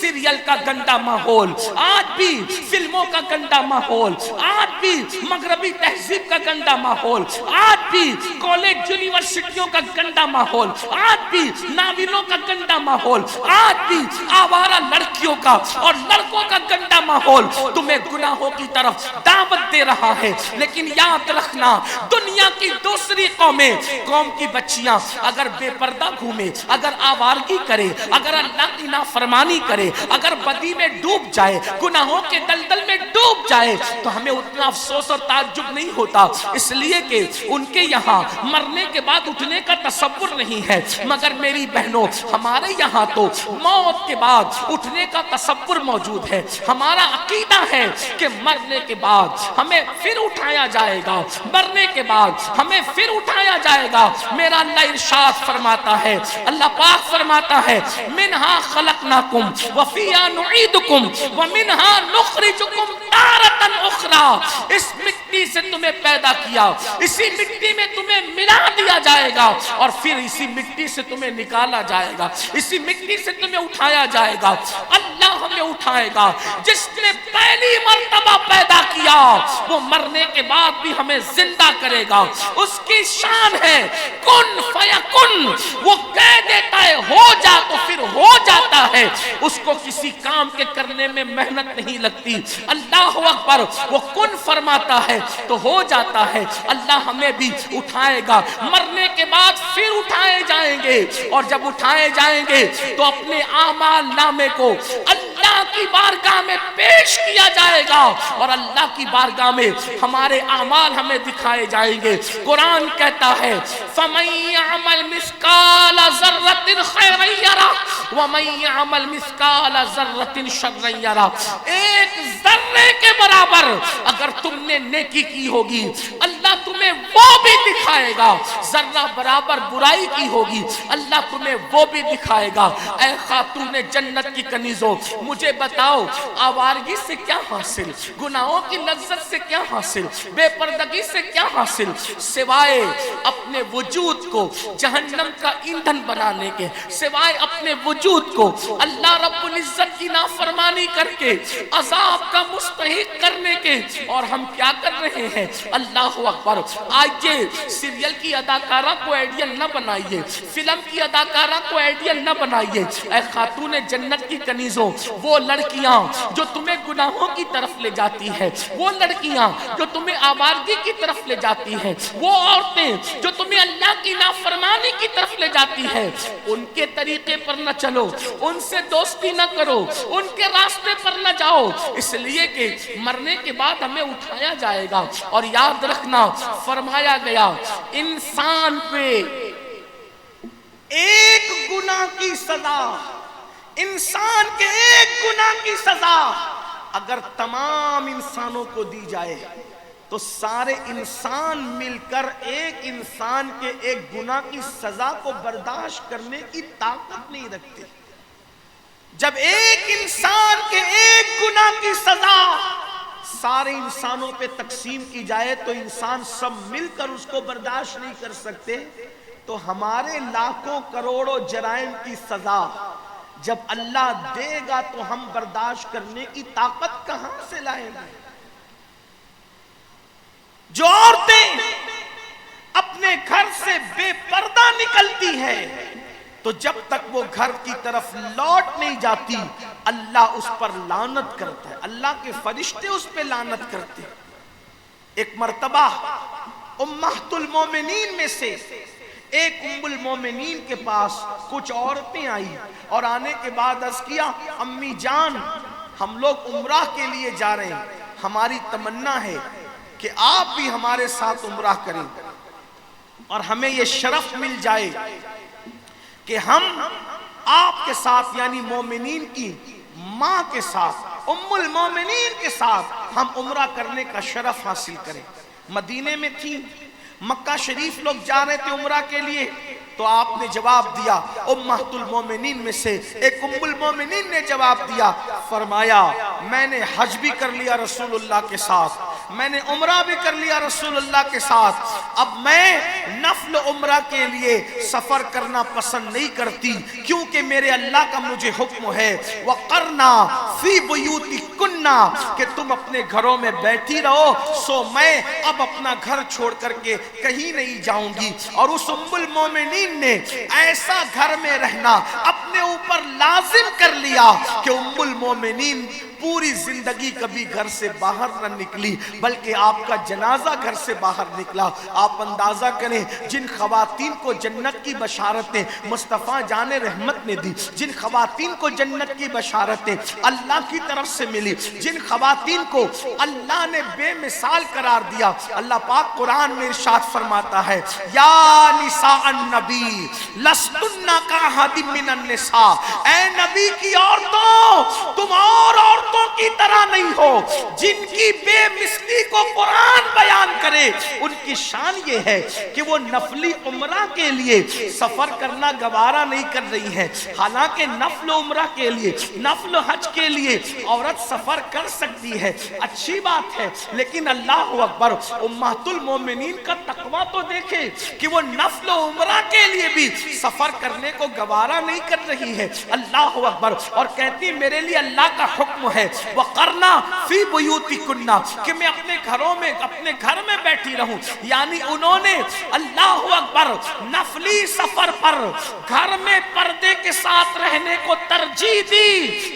سیریل کا گندا ماحول، آج بھی فلموں کا گندا ماحول، آج بھی مغربی تہذیب کا گندا ماحول، آج بھی کالج یونیورسٹیوں کا گندا ماحول، آج بھی ناولوں کا گندا ماحول، آج بھی آوارہ لڑکیوں کا اور لڑکوں کا گندا ماحول تمہیں گناہوں کی طرف دعوت دے رہا ہے۔ لیکن یاد رکھنا دنیا کی دوسری قومیں، قوم کی بچیاں اگر بے پردہ گھومے، اگر آوارگی کرے، اگر اللہ کی نافرمانی کرے، اگر بدی میں ڈوب جائے، گناہوں کے دلدل میں ڈوب جائے تو ہمیں اتنا افسوس اور تعجب نہیں ہوتا، اس لیے کہ ان کے یہاں مرنے کے بعد اٹھنے کا تصور نہیں ہے۔ مگر میری بہنوں ہمارے یہاں تو موت کے بعد اٹھنے کا تصور موجود ہے۔ ہمارا عقیدہ ہے کہ مرنے کے بعد ہمیں پھر اٹھایا جائے گا، مرنے کے بعد ہمیں پھر اٹھایا جائے گا۔ میرا اللہ ارشاد فرماتا ہے، اللہ پاک فرماتا ہے منہا خلقناکم وفیہا نعیدکم ومنہا نخرجکم تارۃ اخری۔ اس مٹی سے تمہیں پیدا کیا، اسی مٹی میں تمہیں ملا دیا جائے گا اور پھر اسی مٹی سے تمہیں نکالا جائے گا، اسی مٹی سے تمہیں اٹھایا جائے گا۔ اللہ ہمیں اٹھائے گا، جس نے پہلی مرتبہ پیدا کیا وہ مرنے کے بعد بھی ہمیں زندہ کرے گا۔ اس کی شان ہے کن فیکن، وہ کہہ دیتا ہے ہو جا تو پھر ہو جاتا ہے، اس کو کسی کام کے کرنے میں محنت نہیں لگتی۔ اللہ اکبر، وہ کن فرماتا ہے تو ہو جاتا ہے۔ اللہ ہمیں بھی اٹھائے گا، مرنے کے بعد پھر اٹھائے جائیں گے، اور جب اٹھائے جائیں گے تو اپنے اعمال نامے کو اللہ کی بارگاہ میں پیش کیا جائے گا اور اللہ کی بارگاہ میں ہمارے اعمال ہمیں دکھائے جائیں گے۔ قرآن کہتا ہے فَمَن يَعْمَلْ مِثْقَالَ ذَرَّةٍ خَيْرًا يَرَهُ وَمَن يَعْمَلْ مِثْقَالَ ذَرَّةٍ شَرًّا يَرَهُ۔ ایک ذرے کے برابر اگر تم نے نیکی کی ہوگی اللہ تمہیں وہ بھی دکھائے گا، ذرہ برابر برائی کی ہوگی اللہ تمہیں وہ بھی دکھائے گا۔ اے خاتون جنت کی کنیزوں، مجھے بتاؤ آوارگی سے کیا حاصل، گناہوں کی لذت سے کیا حاصل، بے پردگی سے کیا حاصل، سوائے اپنے وجود کو جہنم کا ایندھن بنانے کے، سوائے اپنے وجود کو اللہ رب العزت کی نافرمانی کر کے عذاب کا مستحق کرنے کے۔ اور ہم کیا کر رہے ہیں؟ اللہ اکبر، آئیے سیریل کی اداکارہ کو آئیڈیل نہ بنائیے، فلم کی اداکارہ کو آئیڈیل نہ بنائیے۔ اے خاتون جنت کی کنیزوں، وہ لڑکیاں جو تمہیں گناہوں کی طرف لے جاتی ہے، وہ لڑکیاں جو تمہیں آوارگی کی طرف لے جاتی ہے، وہ عورتیں جو تمہیں اللہ کی نافرمانی کی طرف لے جاتی ہے، ان کے طریقے پر نہ چلو، ان سے دوستی نہ کرو، ان کے راستے پر نہ جاؤ، اس لیے کہ مرنے کے بعد ہمیں اٹھایا جائے گا۔ اور یاد رکھنا فرمایا گیا انسان پہ ایک گناہ کی سزا، انسان کے ایک گناہ کی سزا اگر تمام انسانوں کو دی جائے تو سارے انسان مل کر ایک انسان کے ایک گناہ کی سزا کو برداشت کرنے کی طاقت نہیں رکھتے۔ جب ایک انسان کے ایک گناہ کی سزا سارے انسانوں پہ تقسیم کی جائے تو انسان سب مل کر اس کو برداشت نہیں کر سکتے، تو ہمارے لاکھوں کروڑوں جرائم کی سزا جب اللہ دے گا تو ہم برداشت کرنے کی طاقت کہاں سے لائیں گے؟ جو عورتیں اپنے گھر سے بے پردہ نکلتی ہیں تو جب تک وہ گھر کی طرف لوٹ نہیں جاتی اللہ اس پر لعنت کرتا ہے، اللہ کے فرشتے اس پہ لعنت کرتے ہیں۔ ایک مرتبہ امہات المومنین میں سے ایک ام المومنین کے پاس کچھ عورتیں آئی اور آنے کے بعد عرض کیا امی جان ہم لوگ عمرہ کے لیے جا رہے ہیں، ہماری تمنا ہے کہ آپ بھی ہمارے ساتھ عمرہ کریں اور ہمیں یہ شرف مل جائے کہ ہم آپ کے ساتھ یعنی مومنین کی ماں کے ساتھ ام المومنین کے ساتھ ہم عمرہ کرنے کا شرف حاصل کریں۔ مدینے میں تھی، مکہ شریف لوگ جا رہے تھے عمرہ کے لیے، تو آپ نے جواب دیا، امہات المومنین میں سے ایک ام المومنین نے جواب دیا، فرمایا میں نے حج بھی کر لیا رسول اللہ کے ساتھ، میں نے عمرہ بھی کر لیا رسول اللہ کے ساتھ، اب میں نفل عمرہ کے لیے سفر کرنا پسند نہیں کرتی کیونکہ میرے اللہ کا مجھے حکم ہے وَقَرْنَا فِي بُيُوتِكُنَّا کہ تم اپنے گھروں میں بیٹھی رہو، سو میں اب اپنا گھر چھوڑ کر کے کہیں نہیں جاؤں گی۔ اور اس ام المومنین نے ایسا گھر میں رہنا اپنے اوپر لازم کر لیا کہ ام المومنین پوری زندگی کبھی گھر سے باہر نہ نکلی بلکہ آپ کا جنازہ گھر سے باہر نکلا۔ آپ اندازہ کریں جن خواتین کو جنت کی بشارتیں مصطفیٰ جان رحمت نے دی، جن خواتین کو جنت کی بشارتیں اللہ کی طرف سے ملی، جن خواتین کو اللہ نے بے مثال قرار دیا، اللہ پاک قرآن میں ارشاد فرماتا ہے یا نساء النبی لستن کاحد من النساء، اے نبی کی عورتوں تم اور عورتوں کی طرح نہیں ہو۔ جن کی بے مثلی کو قرآن بیان کرے ان کی شان یہ ہے کہ وہ نفلی عمرہ کے لیے سفر کرنا گوارا نہیں کر رہی ہے، حالانکہ نفل عمرہ کے لیے نفل حج کے لیے عورت سفر کر سکتی ہے، اچھی بات ہے، لیکن اللہ اکبر امہات المومنین کا تقویٰ تو دیکھے کہ وہ نفل عمرہ کے لیے بھی سفر کرنے کو گوارا نہیں کر رہی ہے، اللہ اکبر، اور کہتی میرے لیے اللہ کا حکم ہے وَقَرْنَا فِي بُيُوتِكُنَّا کہ میں اپنے گھروں میں اپنے گھر میں بیٹھی رہوں، یعنی انہوں نے اللہ اکبر نفلی سفر پر گھر میں پردے کے ساتھ رہنے کو ترجیح دی۔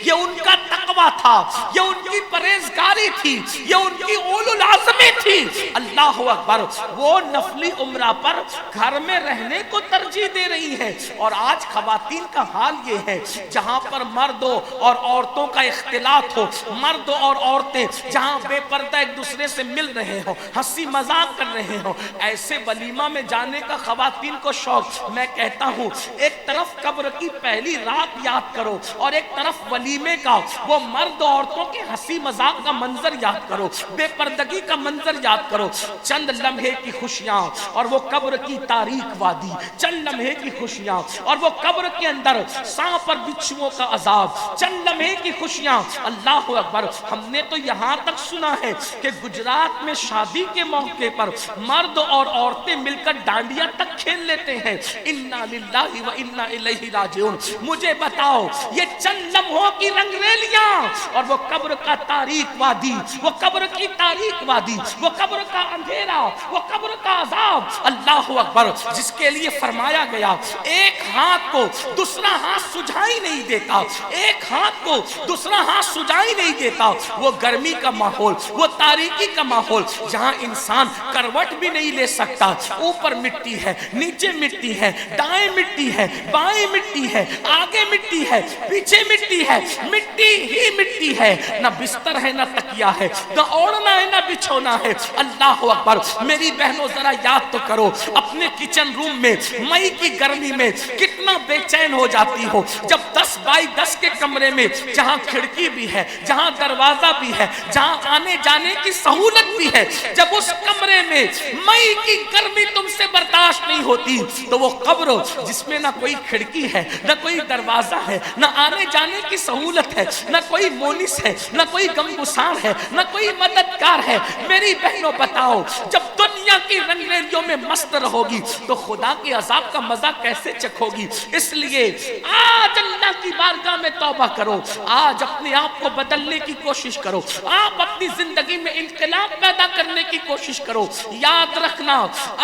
یہ ان کا تقویٰ تھا، یہ ان کی پرہیزگاری تھی، یہ ان کی اولو العزمی تھی، اللہ اکبر، وہ نفلی عمرہ پر گھر میں رہنے کو ترجیح دے رہی ہے۔ اور آج خواتین کا حال یہ ہے جہاں پر مردوں اور عورتوں کا اختلاط ہو، مرد اور عورتیں جہاں بے پردہ ایک دوسرے سے مل رہے ہوں، ہنسی مذاق کر رہے ہوں، ایسے ولیمہ میں جانے کا خواتین کو شوق، میں کہتا ہوں ایک طرف قبر کی پہلی رات یاد کرو اور ایک طرف ولیمے کا وہ مرد عورتوں کے ہنسی مذاق کا منظر یاد کرو، بے پردگی کا منظر یاد کرو، چند لمحے کی خوشیاں اور وہ قبر کی تاریک وادی، چند لمحے کی خوشیاں اور وہ قبر کے اندر سانپ اور بچھوؤں کا عذاب، چند لمحے کی خوشیاں، اللہ اللہ اکبر. ہم نے تو یہاں تک سنا ہے کہ گجرات میں شادی کے موقع پر مرد اور عورتیں مل کر ڈانڈیا تک کھیل لیتے ہیں. انا للہ و انا الیہ راجعون. مجھے بتاؤ یہ چند لمحوں کی رنگ ریلیاں اور وہ قبر کا تاریک وادی, وہ قبر کی تاریک وادی, وہ قبر کا اندھیرا, وہ قبر کا عذاب, اللہ اکبر, جس کے لیے فرمایا گیا ایک ہاتھ کو دوسرا ہاتھ سجھائی نہیں دیتا, ایک ہاتھ کو دوسرا ہاتھ سجھائی نہیں دیتا. وہ گرمی کا ماحول, وہ تاریکی کا ماحول جہاں انسان کروٹ بھی نہیں لے سکتا. اوپر مٹی ہے, نیچے مٹی ہے, دائیں مٹی ہے, بائیں مٹی ہے, آگے مٹی ہے, پیچھے مٹی ہے, مٹی ہی مٹی ہے. نہ بستر ہے, نہ تکیا ہے, نہ اوڑھنا ہے, نہ بچھونا ہے. اللہ اکبر. میری بہنوں ذرا یاد تو کرو اپنے کچن روم میں مئی کی گرمی میں کتنا بے چین ہو جاتی ہو جب 10 بائی 10 کے کمرے میں جہاں کھڑکی بھی ہے, جہاں دروازہ بھی ہے, جہاں آنے جانے کی سہولت بھی ہے, جب اس کمرے میں مئی کی گرمی تم سے برداشت نہیں ہوتی تو وہ قبر جس میں نہ کوئی کھڑکی ہے, نہ کوئی دروازہ ہے, نہ آنے جانے کی سہولت ہے, نہ کوئی مونس ہے, نہ کوئی غمگسار ہے, نہ کوئی مددگار ہے. میری بہنوں بتاؤ جب دنیا کی رنگ ریلیوں میں مست رہوگی تو خدا کے عذاب کا مزہ کیسے چکھوگی؟ اس لیے آج اللہ کی بارگاہ میں توبہ کرو, آج اپنے آپ کو بدلنے کی کوشش کرو, آپ اپنی زندگی میں انقلاب پیدا کرنے کی کوشش کرو. یاد رکھنا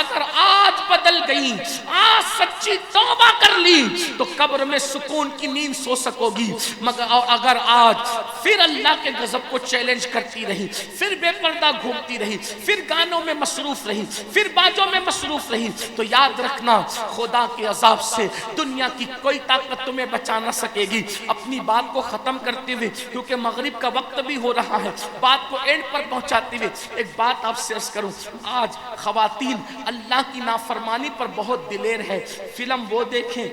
اگر آج بدل گئی, آج سچی توبہ کر لی تو قبر میں سکون کی نیند سو سکوگی. مگر اگر آج پھر اللہ کے غضب کو چیلنج کرتی رہی, پھر بے پردہ گھومتی رہی, پھر گانوں میں مصروف رہی, پھر باجوں میں مصروف رہی تو یاد رکھنا خدا کے عذاب سے دنیا کی کوئی طاقت تمہیں بچا نہ سکے گی. اپنی بات کو ختم کرتے ہوئے کیونکہ مغرب کا وقت بھی ہو رہا ہے, بات کو اینڈ پر پہنچاتے ہوئے ایک بات آپ سے عرض کروں. آج خواتین اللہ کی نافرمانی پر بہت دلیر ہے. فلم وہ دیکھیں,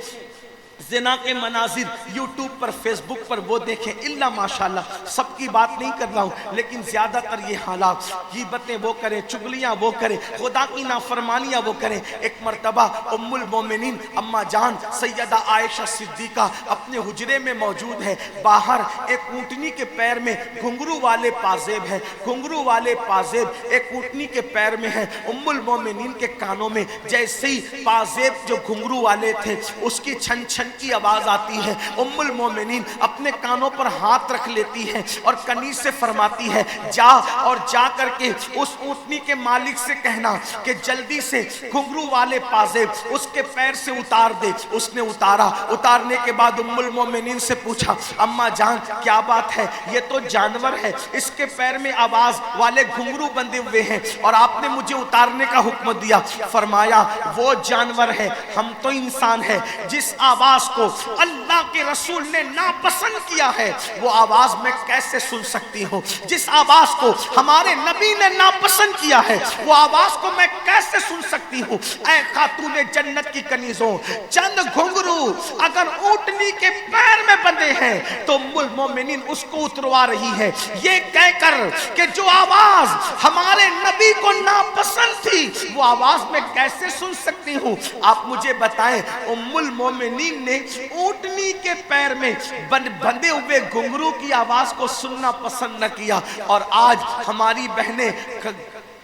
زنا کے مناظر یوٹیوب پر, فیس بک پر وہ دیکھیں. اللہ ماشاءاللہ سب کی بات نہیں کر رہا ہوں لیکن زیادہ تر یہ حالات, غیبتیں وہ کریں, چغلیاں وہ کریں, خدا کی نافرمانیاں وہ کریں. ایک مرتبہ ام المومنین اما جان سیدہ عائشہ صدیقہ اپنے حجرے میں موجود ہے. باہر ایک اونٹنی کے پیر میں گھنگرو والے پازیب ہے, گھنگرو والے پازیب ایک اونٹنی کے پیر میں ہے. ام المومنین کے کانوں میں جیسے ہی پازیب جو گھنگرو والے تھے اس کی چھن چھن کی آواز آتی ہے, ام المومنین اپنے کانوں پر ہاتھ رکھ لیتی ہے اور کنیز سے فرماتی ہے جا اور جا کر کے اس اونٹنی کے مالک سے کہنا کہ جلدی سے گھنگرو والے پازیب اس کے پیر سے اتار دے. اس نے اتارا. اتارنے کے بعد ام المومنین سے پوچھا اما جان کیا بات ہے, یہ تو جانور ہے, اس کے پیر میں آواز والے گھنگرو بندے ہوئے ہیں اور آپ نے مجھے اتارنے کا حکم دیا. فرمایا وہ جانور ہے, ہم تو انسان ہیں. جس آواز کو اللہ کے رسول نے ناپسند کیا ہے وہ آواز میں کیسے سن سکتی ہوں؟ جس آواز کو ہمارے نبی نے ناپسند کیا ہے وہ آواز کو میں کیسے سن سکتی ہوں؟ اے خاتون جنت کی کنیزوں, چند گھنگرو اگر اونٹنی کے پیر میں بندے ہیں تو ام المومنین اس کو اتروا رہی ہے یہ کہہ کر کہ جو آواز ہمارے نبی کو ناپسند تھی وہ آواز میں کیسے سن سکتی ہوں؟ آپ مجھے بتائیں. ام المومنین نے اونٹنی کے پیر میں بندے ہوئے گھنگرو کی آواز کو سننا پسند نہ کیا. اور آج ہماری بہنیں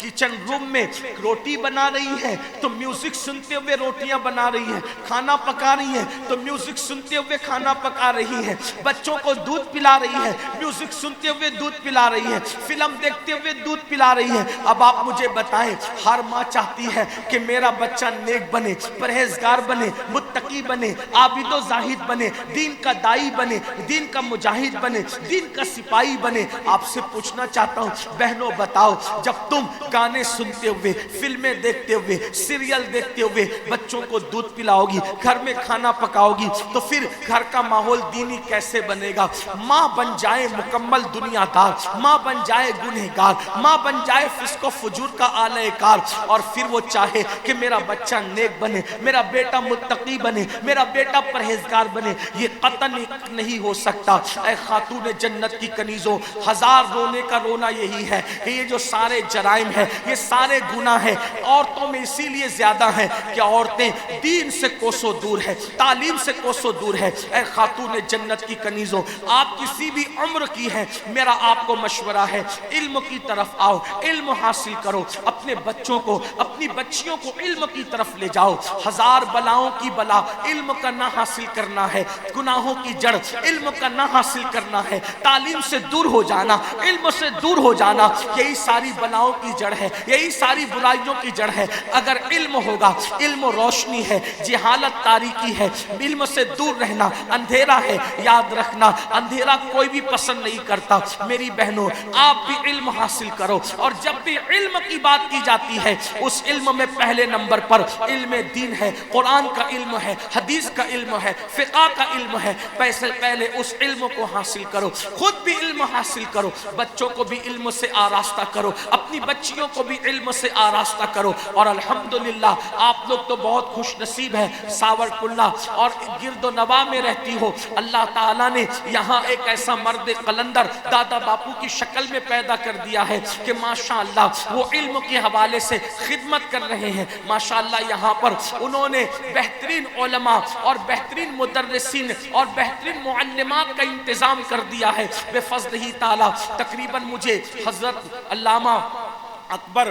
کچن روم میں روٹی بنا رہی ہیں تو میوزک سنتے ہوئے روٹیاں بنا رہی ہیں, کھانا پکا رہی ہیں تو میوزک سنتے ہوئے کھانا پکا رہی ہیں, بچوں کو دودھ پلا رہی ہیں, میوزک سنتے ہوئے دودھ پلا رہی ہیں, فلم دیکھتے ہوئے دودھ پلا رہی ہیں. اب آپ مجھے بتائیں, ہر ماں چاہتی ہے کہ میرا بچہ نیک بنے, پرہیزگار بنے, متقی بنے, عابد و زاہد بنے, دین کا دائی بنے, دین کا مجاہد بنے, دین کا سپاہی بنے. آپ سے پوچھنا چاہتا ہوں بہنوں بتاؤ, جب تم گانے سنتے ہوئے, فلمیں دیکھتے ہوئے, سیریل دیکھتے ہوئے بچوں کو دودھ پلاؤ گی, گھر میں کھانا پکاؤ گی تو پھر گھر کا ماحول دینی کیسے بنے گا؟ ماں بن جائے مکمل دنیا دار, ماں بن جائے گنہگار, ماں بن جائے فسق و فجور کا آلہ کار اور پھر وہ چاہے کہ میرا بچہ نیک بنے, میرا بیٹا متقی بنے, میرا بیٹا پرہیزگار بنے, یہ قطعاً نہیں ہو سکتا. اے خاتون جنت کی کنیزوں, ہزار رونے کا رونا یہی ہے کہ یہ جو سارے جرائم ہیں ہے، یہ سارے گناہ ہیں عورتوں میں اسی لیے زیادہ ہیں کہ عورتیں دین سے کوسوں دور ہے، تعلیم سے کوسوں دور ہے۔ اے خاتون جنت کی کنیزوں، آپ کسی بھی عمر کی ہیں، میرا آپ کو مشورہ ہے علم کی طرف آؤ، علم حاصل کرو، اپنے بچوں کو اپنی بچیوں کو علم کی طرف لے جاؤ۔ ہزار بلاؤں کی بلا علم کا نہ حاصل کرنا ہے، گناہوں کی جڑ علم کا نہ حاصل کرنا ہے، تعلیم سے دور ہو جانا، علم سے دور ہو جانا، یہی ساری بلاؤں کی جڑ ہے، یہی ساری برائیوں کی جڑ ہے۔ اگر علم ہوگا، علم روشنی ہے، جہالت تاریکی ہے، علم سے دور رہنا اندھیرا ہے۔ یاد رکھنا اندھیرا کوئی بھی پسند نہیں کرتا۔ میری بہنوں، آپ بھی علم حاصل کرو، اور جب بھی علم کی بات کی جاتی ہے اس علم میں پہلے نمبر پر علم دین ہے، قرآن کا علم ہے، حدیث کا علم ہے، فقہ کا علم ہے۔ پہلے اس علم کو حاصل کرو، خود بھی علم حاصل کرو، بچوں کو بھی علم سے آراستہ کرو، اپنی بچیوں کو بھی علم سے آراستہ کرو۔ اور الحمدللہ آپ لوگ تو بہت خوش نصیب ہیں، ساورکلہ اور گرد و نواح میں رہتی ہو، اللہ تعالیٰ نے یہاں ایک ایسا مرد قلندر دادا باپو کی شکل میں پیدا کر دیا ہے کہ ماشاءاللہ وہ علم کے حوالے سے خدمت کر رہے ہیں۔ ماشاءاللہ یہاں پر انہوں نے بہترین علماء اور بہترین مدرسین اور بہترین معلمات کا انتظام کر دیا ہے بفضلہ تعالی۔ تقریباً مجھے حضرت علامہ اکبر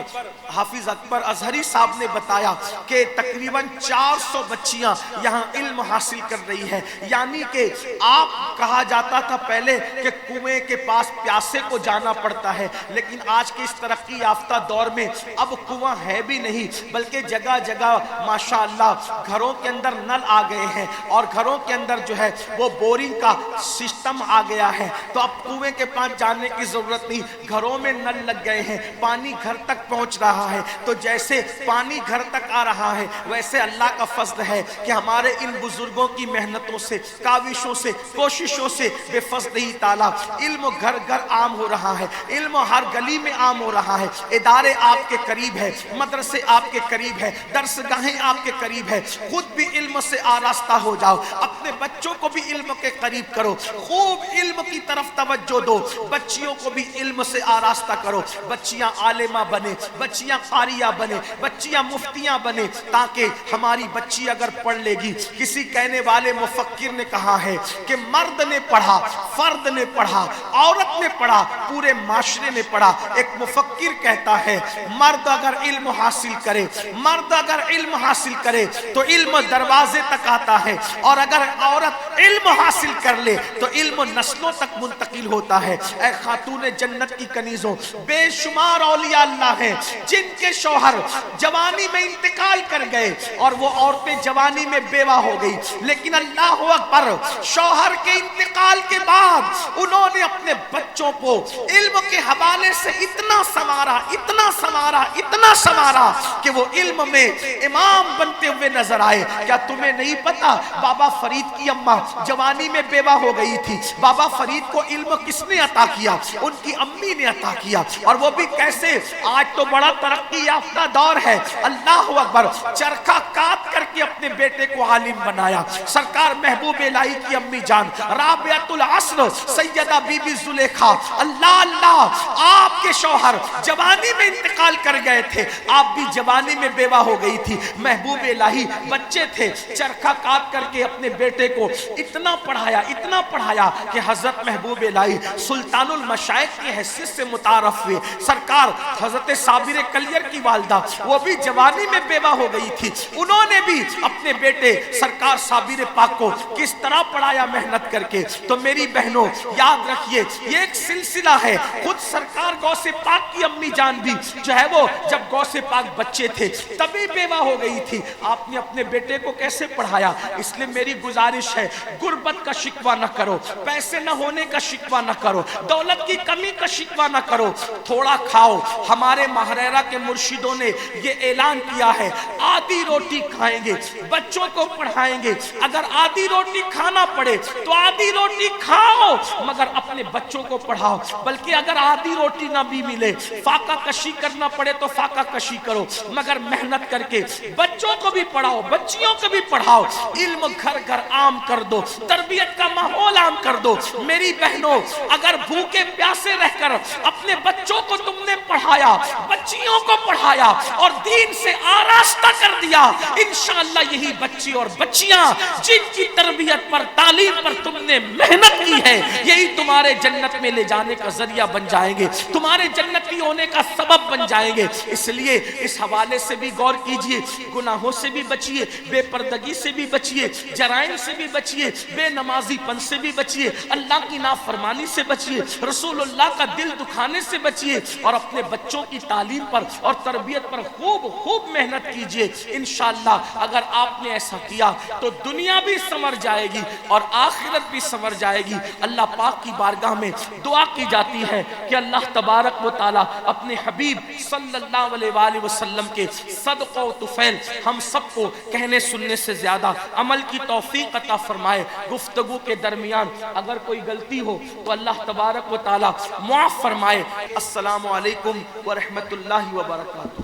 حافظ اکبر اظہری صاحب نے بتایا کہ تقریباً 400 بچیاں یہاں علم حاصل کر رہی ہے۔ یعنی کہ آپ کہا جاتا تھا پہلے کہ کنویں کے پاس پیاسے کو جانا پڑتا ہے، لیکن آج کے اس ترقی یافتہ دور میں اب کنواں ہے بھی نہیں، بلکہ جگہ جگہ ماشاءاللہ گھروں کے اندر نل آ گئے ہیں، اور گھروں کے اندر جو ہے وہ بورنگ کا سسٹم آ گیا ہے، تو اب کنویں کے پاس جانے کی ضرورت نہیں، گھروں میں نل لگ گئے ہیں، پانی گھر تک پہنچ رہا ہے۔ تو جیسے پانی گھر تک آ رہا ہے، ویسے اللہ کا فضل ہے کہ ہمارے ان بزرگوں کی محنتوں سے، کاوشوں سے، کوششوں سے بے فضل ہی تعالیٰ علم گھر گھر عام ہو رہا ہے، علم ہر گلی میں عام ہو رہا ہے، ادارے آپ کے قریب ہے، مدرسے آپ کے قریب ہے، درس گاہیں آپ کے قریب ہے۔ خود بھی علم سے آراستہ ہو جاؤ، اپنے بچوں کو بھی علم کے قریب کرو، خوب علم کی طرف توجہ دو، بچیوں کو بھی علم سے آراستہ کرو، بچیاں عالمہ بنے، بچیاں قاریہ بنے، بچیاں مفتیاں بنے، تاکہ ہماری بچی اگر پڑھ لے گی، کسی کہنے والے مفکر نے کہا ہے کہ مرد نے پڑھا، فرد نے پڑھا، عورت نے پڑھا، پورے معاشرے نے پڑھا۔ ایک مفکر کہتا ہے مرد اگر علم حاصل کرے، مرد اگر علم حاصل کرے تو علم دروازے تک آتا ہے، اور اگر عورت علم حاصل کر لے تو علم نسلوں تک منتقل ہوتا ہے۔ اے خاتون جنت کی کنیزوں، بے شمار اولیاء اللہ ہیں جن کے شوہر جوانی میں انتقال کر گئے اور وہ عورتیں جوانی میں بیوہ ہو گئی، لیکن اللہ اکبر، شوہر کے انتقال کے بعد انہوں نے اپنے بچوں کو علم کے حوالے سے اتنا سنوارا، اتنا سنوارا، اتنا سنوارا کہ وہ علم میں امام بنتے ہوئے نظر آئے۔ کیا تمہیں نہیں پتا بابا فرید کی اماں جوانی میں بیوہ ہو گئی تھی؟ بابا فرید کو علم کس نے عطا کیا؟ ان کی امی نے عطا کیا، اور وہ بھی کیسے؟ آج تو بڑا ترقی یافتہ دور ہے، اللہ اکبر، چرخہ کاٹ کر کے اپنے بیٹے کو عالم بنایا۔ سرکار محبوب الہی کی امی جان رابعۃ العصر سیدہ بی بی زلیخا، اللہ اللہ، آپ کے شوہر جوانی میں انتقال کر گئے تھے، آپ بھی جوانی میں بیوہ ہو گئی تھی، محبوب الہی بچے تھے، چرخہ کاٹ کر کے اپنے بیٹے کو اتنا پڑھایا، اتنا پڑھایا کہ حضرت محبوب الہی سلطان المشائخ کی حیثیت سے متعارف ہوئے۔ سرکار حضرت صابر کلیر کی والدہ، وہ بھی جوانی میں بیوہ ہو گئی تھی، انہوں نے بھی اپنے بیٹے سرکار صابر پاک کو کس طرح پڑھایا محنت کر کے۔ تو میری بہنوں یاد رکھیے، یہ ایک سلسلہ ہے۔ خود سرکار غوث پاک کی امی جان بھی جو ہے وہ جب غوث پاک بچے تھے تبھی بیوہ ہو گئی تھی، آپ نے اپنے بیٹے کو کیسے پڑھایا؟ اس لیے میری گزارش ہے، غربت کا شکوہ نہ کرو، پیسے نہ ہونے کا شکوہ نہ کرو، دولت کی کمی کا شکوہ نہ کرو، تھوڑا کھاؤ۔ ہمارے ماہریرہ کے مرشدوں نے یہ اعلان کیا ہے، آدھی روٹی کھائیں گے، بچوں کو پڑھائیں گے، اگر آدھی روٹی کھانا پڑے تو آدھی روٹی کھاؤ، مگر اپنے بچوں کو پڑھاؤ۔ بلکہ اگر آدھی روٹی نہ بھی ملے، فاقہ کشی کرنا پڑے تو فاقہ کشی کرو، مگر محنت کر کے بچوں کو بھی پڑھاؤ، بچیوں کو بھی پڑھاؤ، علم گھر گھر عام کر دو، تربیت کا ماحول عام کر دو۔ میری بہنوں، اگر بھوکے پیاسے رہ کر اپنے بچوں کو تم نے پڑھایا، بچے بچیوں کو پڑھایا اور دین سے آراستہ کر دیا، انشاءاللہ یہی بچے اور بچیاں جن کی تربیت پر، تعلیم پر تم نے محنت کی ہے، یہی تمہارے جنت میں لے جانے کا ذریعہ بن جائیں گے، تمہارے جنتی ہونے کا سبب بن جائیں گے۔ اس لیے اس حوالے سے بھی غور کیجئے، گناہوں سے بھی بچیے، بے پردگی سے بھی بچیے، جرائم سے بھی بچیے، بے نمازی پن سے بھی بچیے، اللہ کی نافرمانی سے بچیے، رسول اللہ کا دل دکھانے سے بچیے، اور اپنے بچوں کی تعلیم پر اور تربیت پر خوب خوب محنت کیجئے۔ انشاءاللہ اگر آپ نے ایسا کیا تو دنیا بھی سنور جائے گی اور آخرت بھی سنور جائے گی۔ اللہ پاک کی بارگاہ میں دعا کی جاتی ہے کہ اللہ تبارک و تعالی اپنے حبیب صلی اللہ علیہ وآلہ وسلم کے صدقہ و طفیل ہم سب کو کہنے سننے سے زیادہ عمل کی توفیق عطا فرمائے۔ گفتگو کے درمیان اگر کوئی غلطی ہو تو اللہ تبارک و تعالی معاف فرمائے۔ السلام علیکم ورحمۃ اللہ وبرکاتہ۔